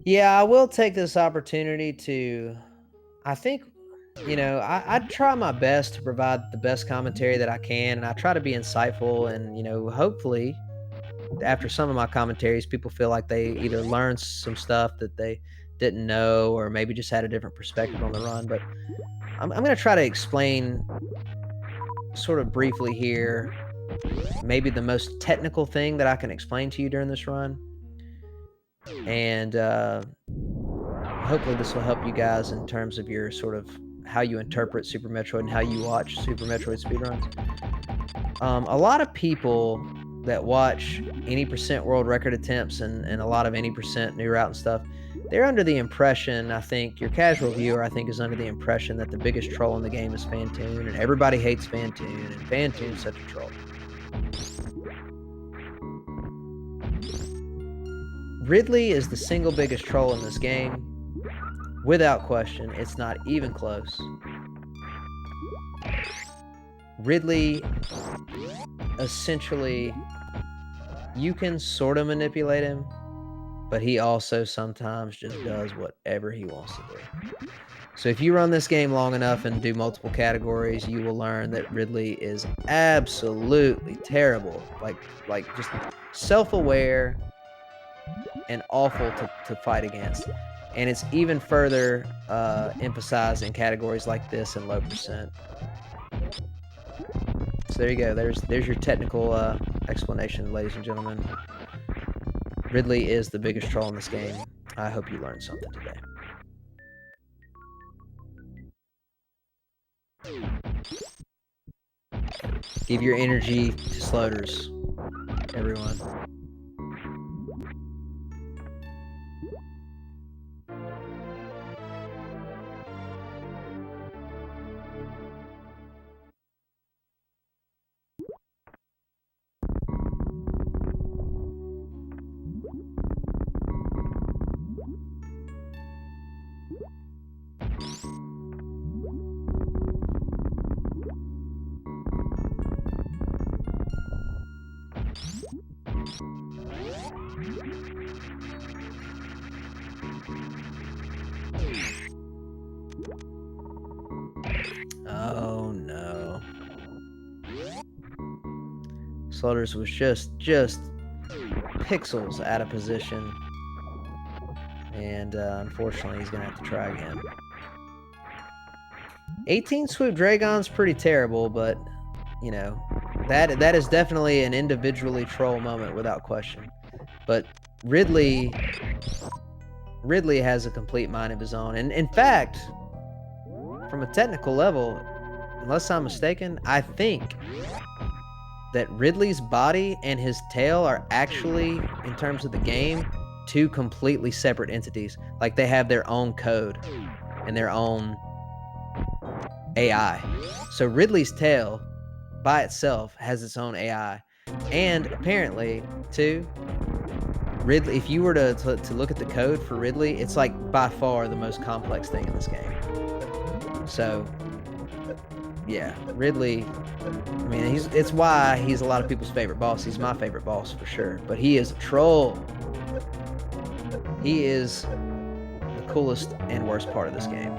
Yeah, I will take this opportunity to, I think, I try my best to provide the best commentary that I can, and I try to be insightful, and, hopefully, after some of my commentaries, people feel like they either learned some stuff that they didn't know, or maybe just had a different perspective on the run. But I'm going to try to explain sort of briefly here, maybe the most technical thing that I can explain to you during this run. And hopefully this will help you guys in terms of your sort of how you interpret Super Metroid and how you watch Super Metroid speedruns. A lot of people that watch any percent world record attempts and a lot of any percent new route and stuff, they're under the impression, I think, your casual viewer, I think, is under the impression that the biggest troll in the game is Fantoon, and everybody hates Fantoon, and Fantoon's such a troll. Ridley is the single biggest troll in this game. Without question, it's not even close. Ridley, essentially, you can sort of manipulate him, but he also sometimes just does whatever he wants to do. So if you run this game long enough and do multiple categories, you will learn that Ridley is absolutely terrible. Like just self-aware and awful to fight against. And it's even further emphasized in categories like this and low percent. So there you go. There's your technical explanation, ladies and gentlemen. Ridley is the biggest troll in this game. I hope you learned something today. Give your energy to Sloaters, everyone. Oh no. Sloaters was just pixels out of position. And unfortunately, he's going to have to try again. 18 Swoop Dragon's pretty terrible, but, that is definitely an individually troll moment without question. But Ridley has a complete mind of his own. And in fact, from a technical level, unless I'm mistaken, I think that Ridley's body and his tail are actually, in terms of the game, two completely separate entities. Like, they have their own code and their own AI. So Ridley's tail by itself has its own AI. And apparently, too, Ridley, if you were to look at the code for Ridley, it's like by far the most complex thing in this game. So yeah, Ridley, I mean, it's why he's a lot of people's favorite boss. He's my favorite boss for sure, but he is a troll. He is the coolest and worst part of this game.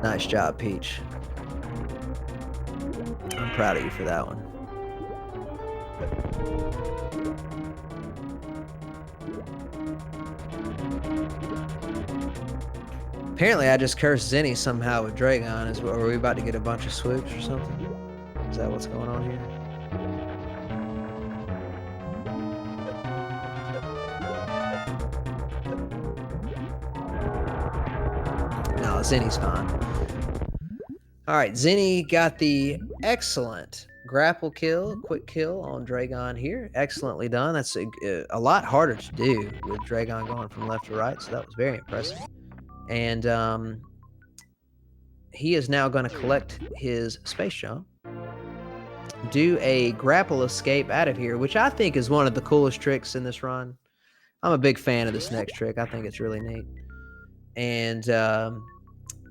Nice job, Peach. I'm proud of you for that one. Apparently, I just cursed Zenny somehow with Dragon. Are we about to get a bunch of swoops or something? Is that what's going on here? No, Zenny's fine. All right, Zenny got the excellent grapple kill, quick kill on Dragon here. Excellently done. That's a lot harder to do with Dragon going from left to right, so that was very impressive. And he is now going to collect his space jump, do a grapple escape out of here, which I think is one of the coolest tricks in this run. I'm a big fan of this next trick. I think it's really neat. And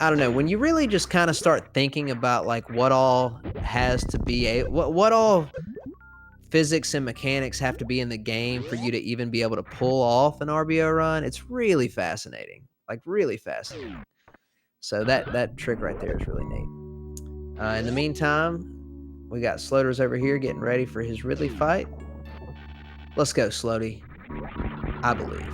I don't know, when you really just kind of start thinking about like what all has to be what all physics and mechanics have to be in the game for you to even be able to pull off an RBO run, it's really fascinating. Like really fascinating. So that trick right there is really neat. In the meantime, we got Sloaters over here getting ready for his Ridley fight. Let's go, Sloaty. I believe.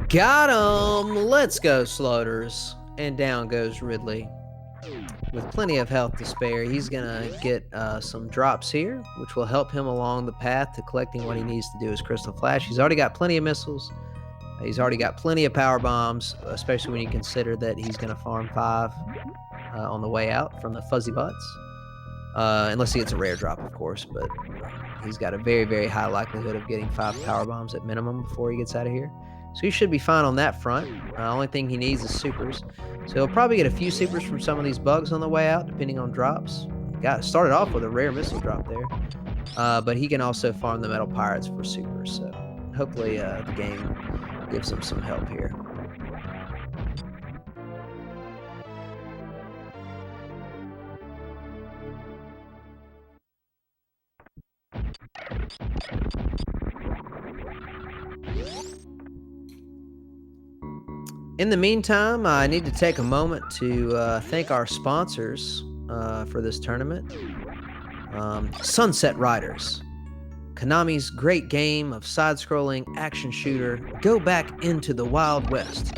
Got him! Let's go, Sloaters. And down goes Ridley. With plenty of health to spare, he's gonna get some drops here, which will help him along the path to collecting what he needs to do as Crystal Flash. He's already got plenty of missiles. He's already got plenty of power bombs, especially when you consider that he's gonna farm 5 on the way out from the Fuzzy Butts. Unless he gets a rare drop, of course, but he's got a very, very high likelihood of getting 5 power bombs at minimum before he gets out of here. So he should be fine on that front. Only thing he needs is supers. So he'll probably get a few supers from some of these bugs on the way out, depending on drops. Started off with a rare missile drop there. But he can also farm the Metal Pirates for supers. So hopefully the game gives him some help here. In the meantime, I need to take a moment to thank our sponsors for this tournament. Sunset Riders, Konami's great game of side-scrolling action shooter. Go back into the Wild West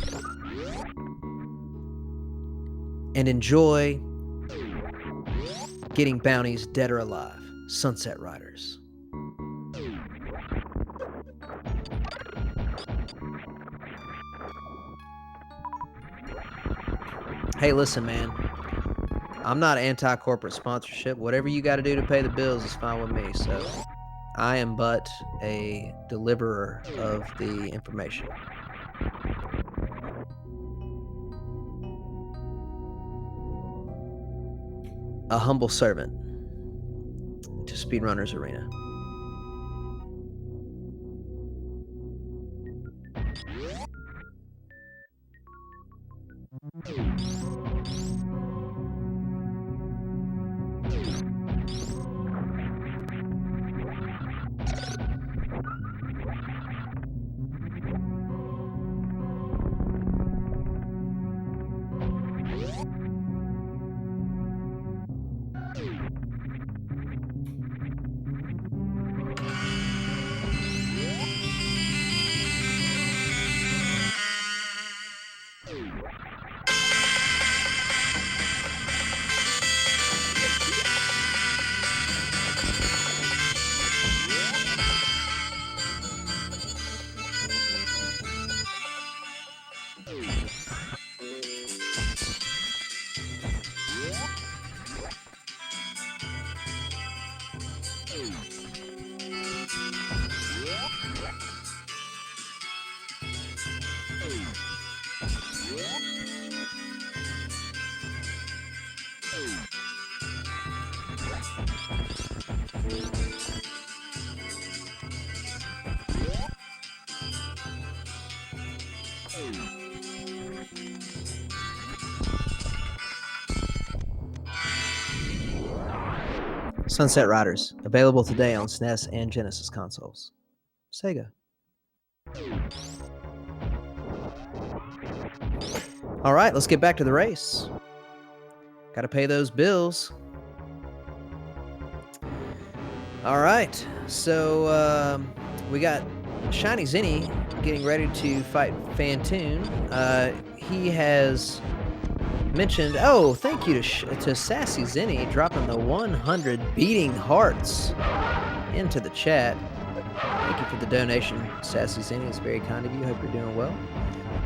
and enjoy getting bounties dead or alive. Sunset Riders. Hey, listen, man. I'm not anti-corporate sponsorship. Whatever you got to do to pay the bills is fine with me. So I am but a deliverer of the information. A humble servant to Speedrunners Arena. Sunset Riders, available today on SNES and Genesis consoles. Sega. All right, let's get back to the race. Got to pay those bills. All right, so we got ShinyZeni getting ready to fight Fantoon. He has mentioned, oh, thank you to Sassy Zenny dropping the 100 beating hearts into the chat. Thank you for the donation, Sassy Zenny. It's very kind of you. Hope you're doing well.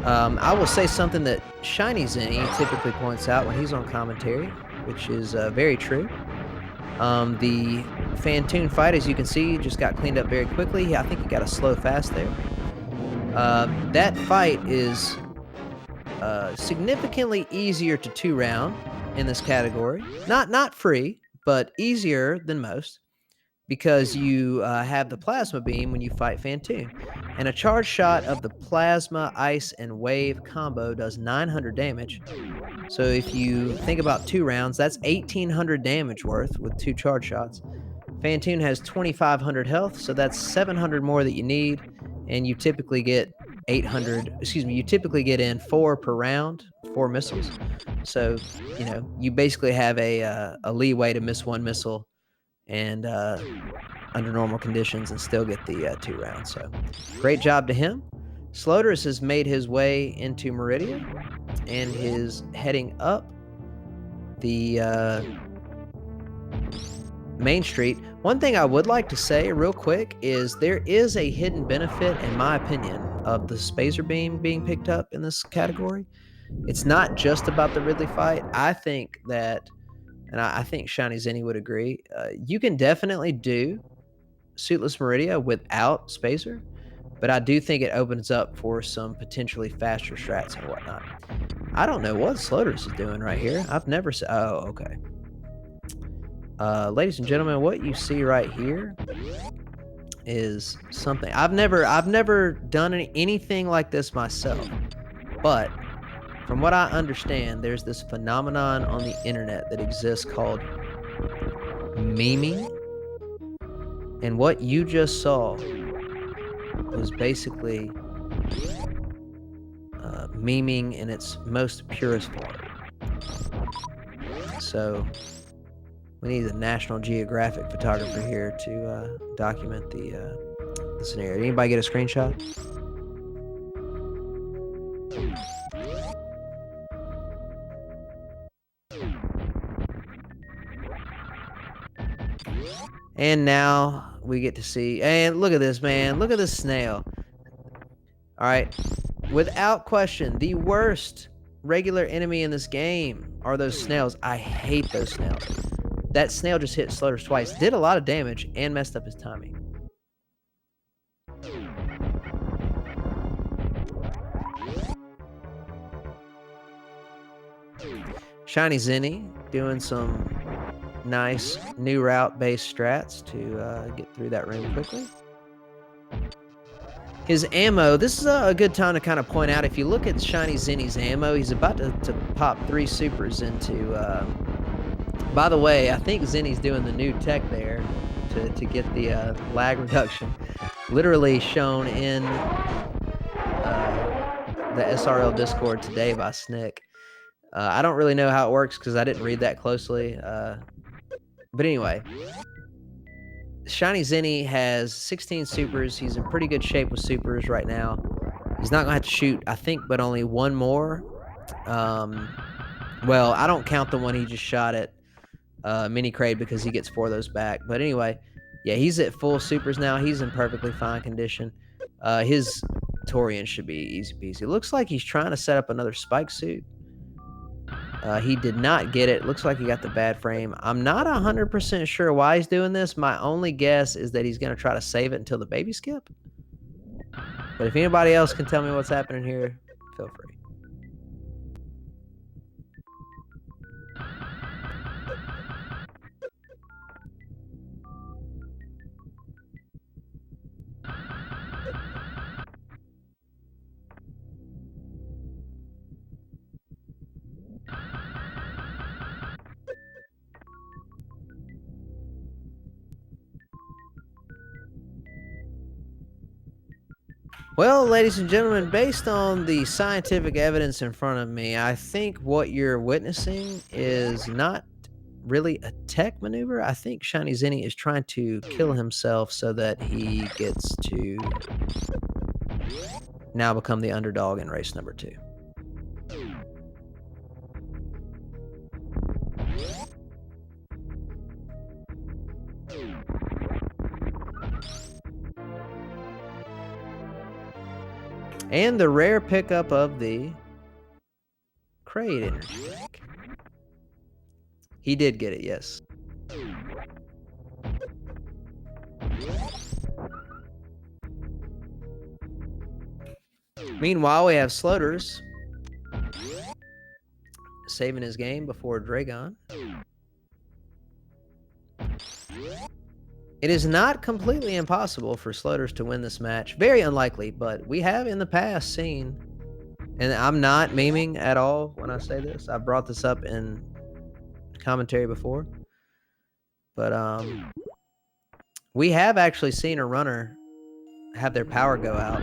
I will say something that ShinyZeni typically points out when he's on commentary, which is very true. The Fantoon fight, as you can see, just got cleaned up very quickly. I think he got a slow fast there. That fight is significantly easier to 2-round in this category. Not free, but easier than most, because you have the plasma beam when you fight Fantoon. And a charge shot of the plasma, ice, and wave combo does 900 damage. So if you think about 2 rounds, that's 1,800 damage worth with 2 charge shots. Fantoon has 2,500 health, so that's 700 more that you need, and you typically get you typically get in 4 per round, 4 missiles. So, you basically have a leeway to miss 1 missile and under normal conditions and still get the 2 rounds. So great job to him. Sloaters has made his way into Meridia and is heading up the Main Street. One thing I would like to say real quick is there is a hidden benefit, in my opinion, of the Spacer Beam being picked up in this category. It's not just about the Ridley fight. I think that, and I think ShinyZeni would agree, you can definitely do Suitless Meridia without Spacer, but I do think it opens up for some potentially faster strats and whatnot. I don't know what Sloaters is doing right here. I've never seen. Oh, okay. Ladies and gentlemen, what you see right here is something I've never done anything like this myself, but from what I understand, there's this phenomenon on the internet that exists called memeing, and what you just saw was basically memeing in its most purest form. So we need a National Geographic photographer here to document the scenario. Did anybody get a screenshot? And now we get to see, and look at this, man. Look at this snail. All right. Without question, the worst regular enemy in this game are those snails. I hate those snails. That snail just hit Sloaters twice, did a lot of damage, and messed up his timing. ShinyZeni doing some nice new route-based strats to get through that room quickly. His ammo, this is a good time to kind of point out, if you look at ShinyZeni's ammo, he's about to pop 3 supers into... by the way, I think Zenny's doing the new tech there to get the lag reduction. Literally shown in the SRL Discord today by Snick. I don't really know how it works because I didn't read that closely. But anyway, ShinyZeni has 16 supers. He's in pretty good shape with supers right now. He's not going to have to shoot, I think, but only 1 more. Well, I don't count the one he just shot at Mini Crate because he gets 4 of those back. But anyway, yeah, he's at full supers now. He's in perfectly fine condition. His Torian should be easy peasy. It looks like he's trying to set up another spike suit. He did not get it. Looks like he got the bad frame. I'm not 100% sure why he's doing this. My only guess is that he's going to try to save it until the baby skip. But if anybody else can tell me what's happening here, feel free. Well, ladies and gentlemen, based on the scientific evidence in front of me, I think what you're witnessing is not really a tech maneuver. I think ShinyZeni is trying to kill himself so that he gets to now become the underdog in race number 2. And the rare pickup of the Crate energy drink. He did get it, yes. Meanwhile, we have Sloaters saving his game before Dragon. It is not completely impossible for Sloaters to win this match. Very unlikely, but we have in the past seen, and I'm not memeing at all when I say this. I've brought this up in commentary before. But we have actually seen a runner have their power go out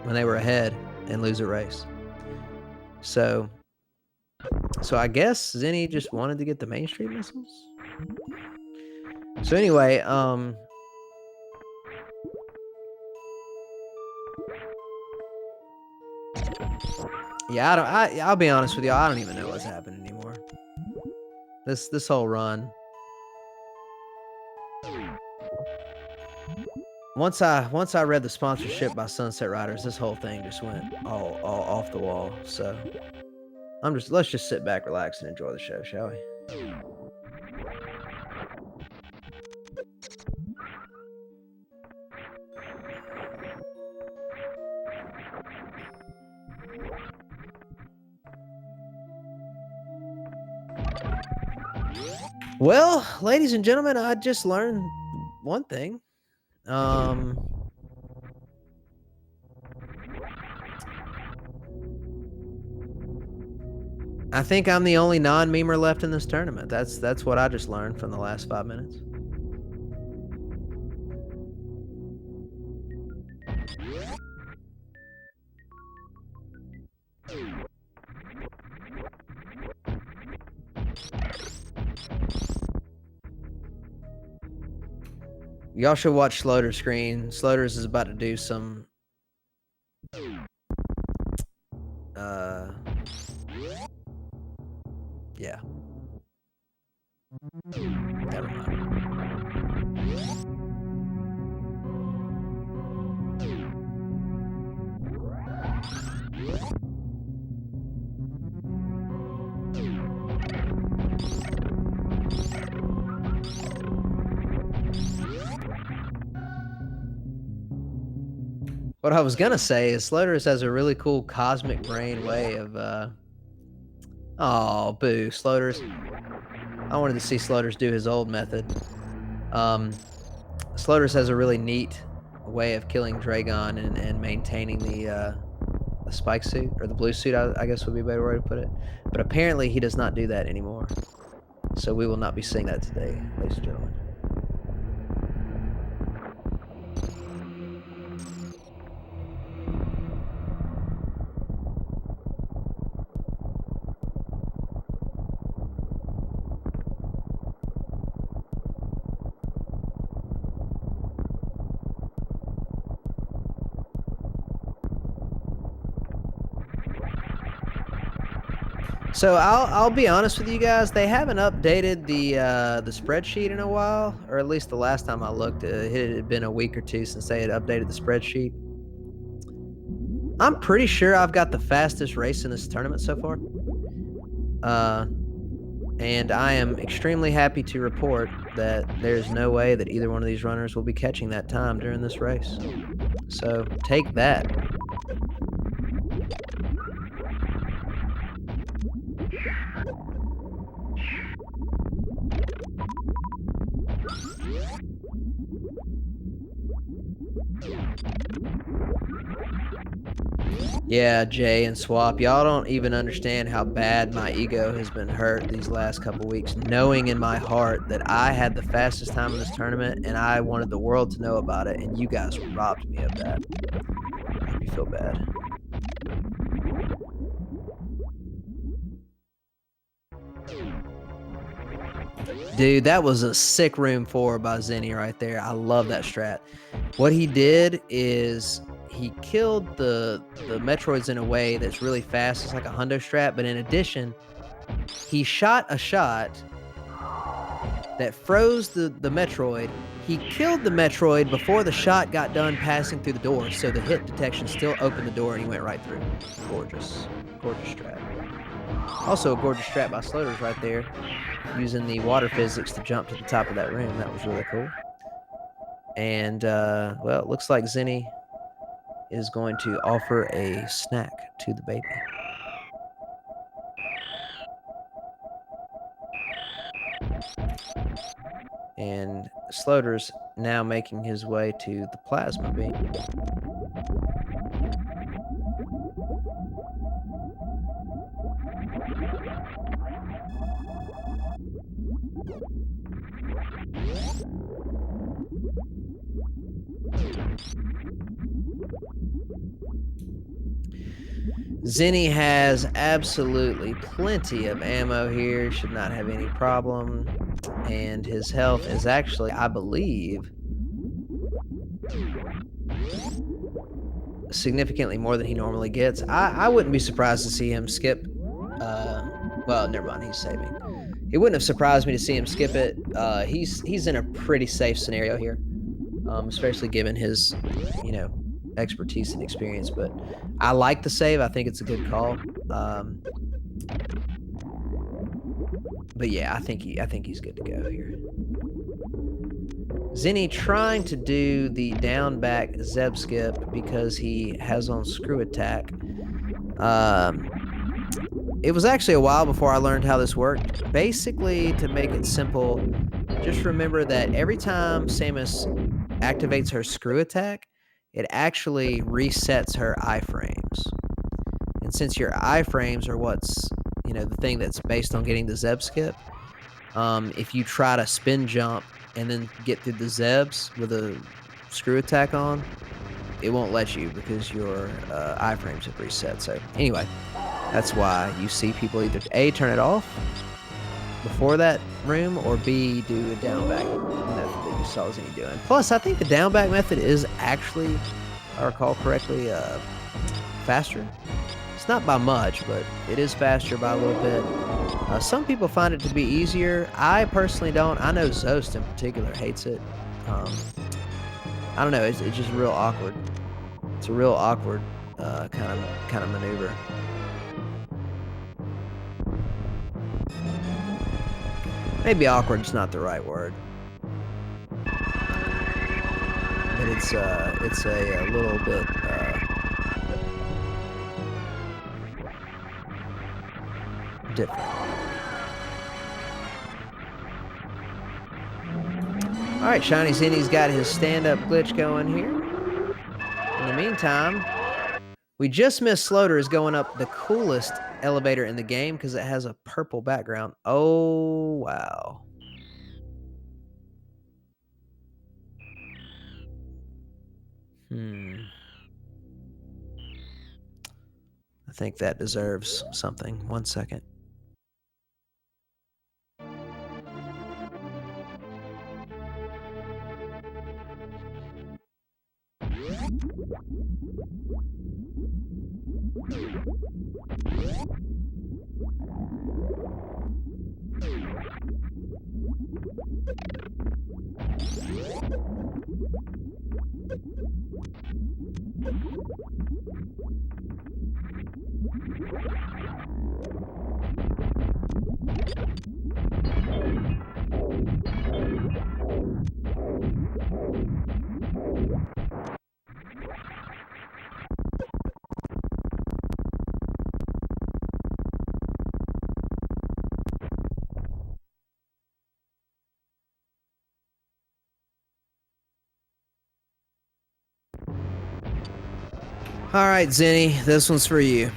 when they were ahead and lose a race. So I guess Zenny just wanted to get the Main Street missiles. So anyway, yeah, I'll be honest with you, I don't even know what's happening anymore. This whole run. Once I read the sponsorship by Sunset Riders, this whole thing just went all off the wall. So let's just sit back, relax, and enjoy the show, shall we? Well, ladies and gentlemen, I just learned one thing. I think I'm the only non-memer left in this tournament. That's what I just learned from the last 5 minutes. Y'all should watch Sloaters' screen. Sloaters is about to do some yeah. Never mind. What I was gonna say is Sloaters has a really cool cosmic brain way of oh, boo, Sloaters. I wanted to see Sloaters do his old method. Sloaters has a really neat way of killing Dragon and maintaining the spike suit, or the blue suit, I guess would be a better way to put it. But apparently he does not do that anymore. So we will not be seeing that today, ladies and gentlemen. So I'll be honest with you guys. They haven't updated the spreadsheet in a while, or at least the last time I looked, it had been a week or two since they had updated the spreadsheet. I'm pretty sure I've got the fastest race in this tournament so far, and I am extremely happy to report that there's no way that either one of these runners will be catching that time during this race. So take that. Yeah, Jay and Swap, y'all don't even understand how bad my ego has been hurt these last couple weeks, knowing in my heart that I had the fastest time in this tournament and I wanted the world to know about it, and you guys robbed me of that. I hope you feel bad. Dude, that was a sick room 4 by Zenny right there. I love that strat. What he did is he killed the Metroids in a way that's really fast. It's like a hundo strat, but in addition, he shot a shot that froze the Metroid. He killed the Metroid before the shot got done passing through the door, so the hit detection still opened the door and he went right through. Gorgeous. Gorgeous strat. Also a gorgeous strat by Sloaters right there, using the water physics to jump to the top of that room. That was really cool. And, well, it looks like Zenny is going to offer a snack to the baby. And Sloaters now making his way to the plasma beam. Zenny has absolutely plenty of ammo here, should not have any problem. And his health is actually, I believe, significantly more than he normally gets. I wouldn't be surprised to see him skip. Well, never mind, he's saving. It wouldn't have surprised me to see him skip it. He's in a pretty safe scenario here, especially given his, you know, expertise and experience. But I like the save. I think it's a good call. But yeah, I think he's good to go here. Zenny trying to do the down back Zeb skip because he has on screw attack. It was actually a while before I learned how this worked. Basically, to make it simple, just remember that every time Samus activates her screw attack, it actually resets her iframes. And since your iframes are what's, you know, the thing that's based on getting the Zeb skip, if you try to spin jump and then get through the Zebs with a screw attack on, it won't let you because your iframes have reset. So anyway, that's why you see people either A, turn it off before that room, or B, do a down back method that you saw Zenny doing. Plus, I think the down back method is actually, if I recall correctly, faster. It's not by much, but it is faster by a little bit. Some people find it to be easier. I personally don't. I know Zost in particular hates it. I don't know. It's just real awkward. It's a real awkward kind of maneuver. Maybe awkward is not the right word, but it's a little bit different. All right, ShinyZeni's got his stand-up glitch going here. In the meantime, we just missed Sloaters going up the coolest elevator in the game because it has a purple background. Oh, wow. I think that deserves something. 1 second. All right, Zenny, this one's for you.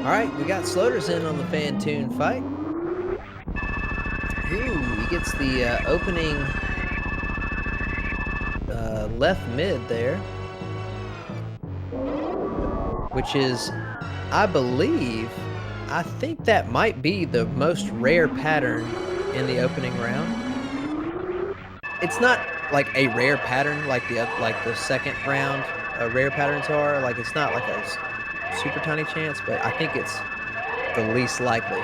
All right, we got Sloaters in on the Fantoon fight. Ooh, he gets the opening left mid there, which is, I think that might be the most rare pattern in the opening round. It's not like a rare pattern like the second round rare patterns are. Like, it's not like a super tiny chance, but I think it's the least likely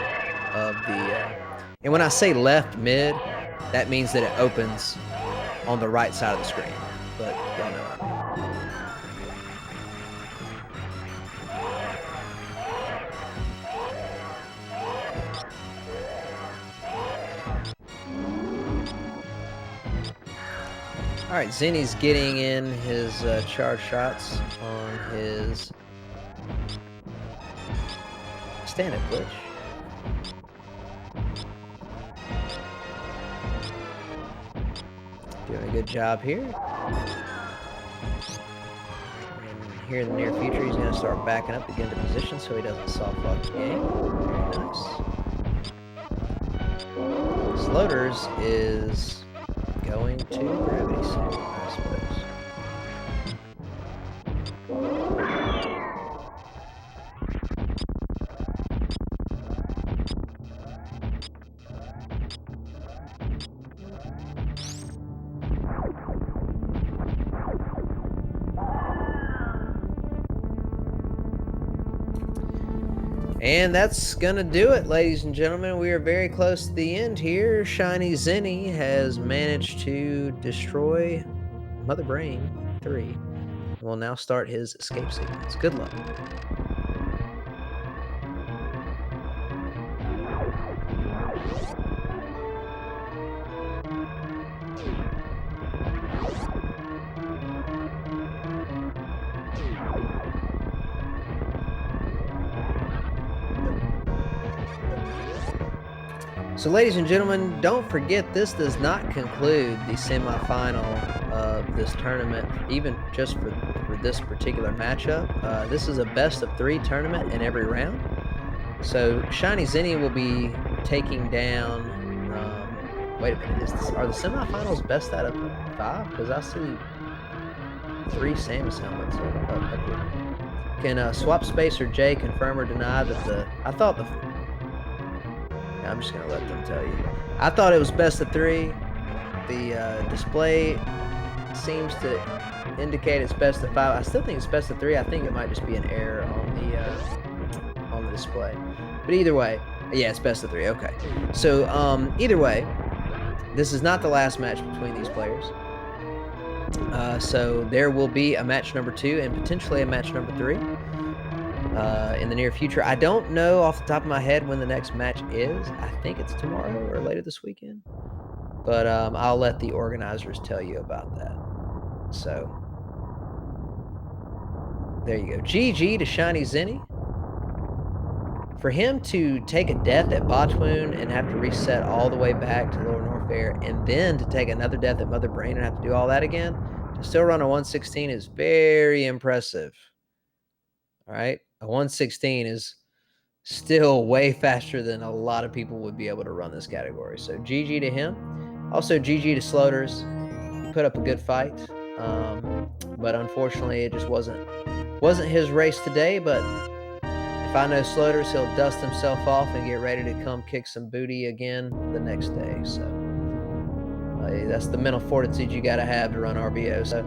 of the. And when I say left mid, that means that it opens on the right side of the screen. But y'all know what I mean. All right, Zenny's getting in his charge shots on his stand-up glitch. Doing a good job here. And here in the near future, he's going to start backing up to get into position so he doesn't soft lock the game. Very nice. Sloaters is going to gravity suit, I suppose. And that's gonna do it, ladies and gentlemen. We are very close to the end here. ShinyZeni has managed to destroy Mother Brain 3 and will now start his escape sequence. Good luck. So, ladies and gentlemen, don't forget, this does not conclude the semifinal of this tournament, even just for this particular matchup. This is a best-of-3 tournament in every round. So, ShinyZeni will be taking down... wait a minute, are the semifinals best out of 5? Because I see 3 Samus helmets up here. Can Swap Space or J confirm or deny that I'm just going to let them tell you. I thought it was best of 3. The display seems to indicate it's best of 5. I still think it's best of 3. I think it might just be an error on the display. But either way, yeah, it's best of 3. Okay. So either way, this is not the last match between these players. So there will be a match number 2 and potentially a match number 3. In the near future. I don't know off the top of my head when the next match is. I think it's tomorrow or later this weekend. But I'll let the organizers tell you about that. So, there you go. GG to ShinyZeni. For him to take a death at Botchwoon and have to reset all the way back to Lower North Fair, and then to take another death at Mother Brain and have to do all that again, to still run a 116 is very impressive. All right? A 116 is still way faster than a lot of people would be able to run this category. So GG to him. Also GG to Sloaters. He put up a good fight. But unfortunately it just wasn't his race today. But if I know Sloaters, he'll dust himself off and get ready to come kick some booty again the next day. So that's the mental fortitude you got to have to run RBO. So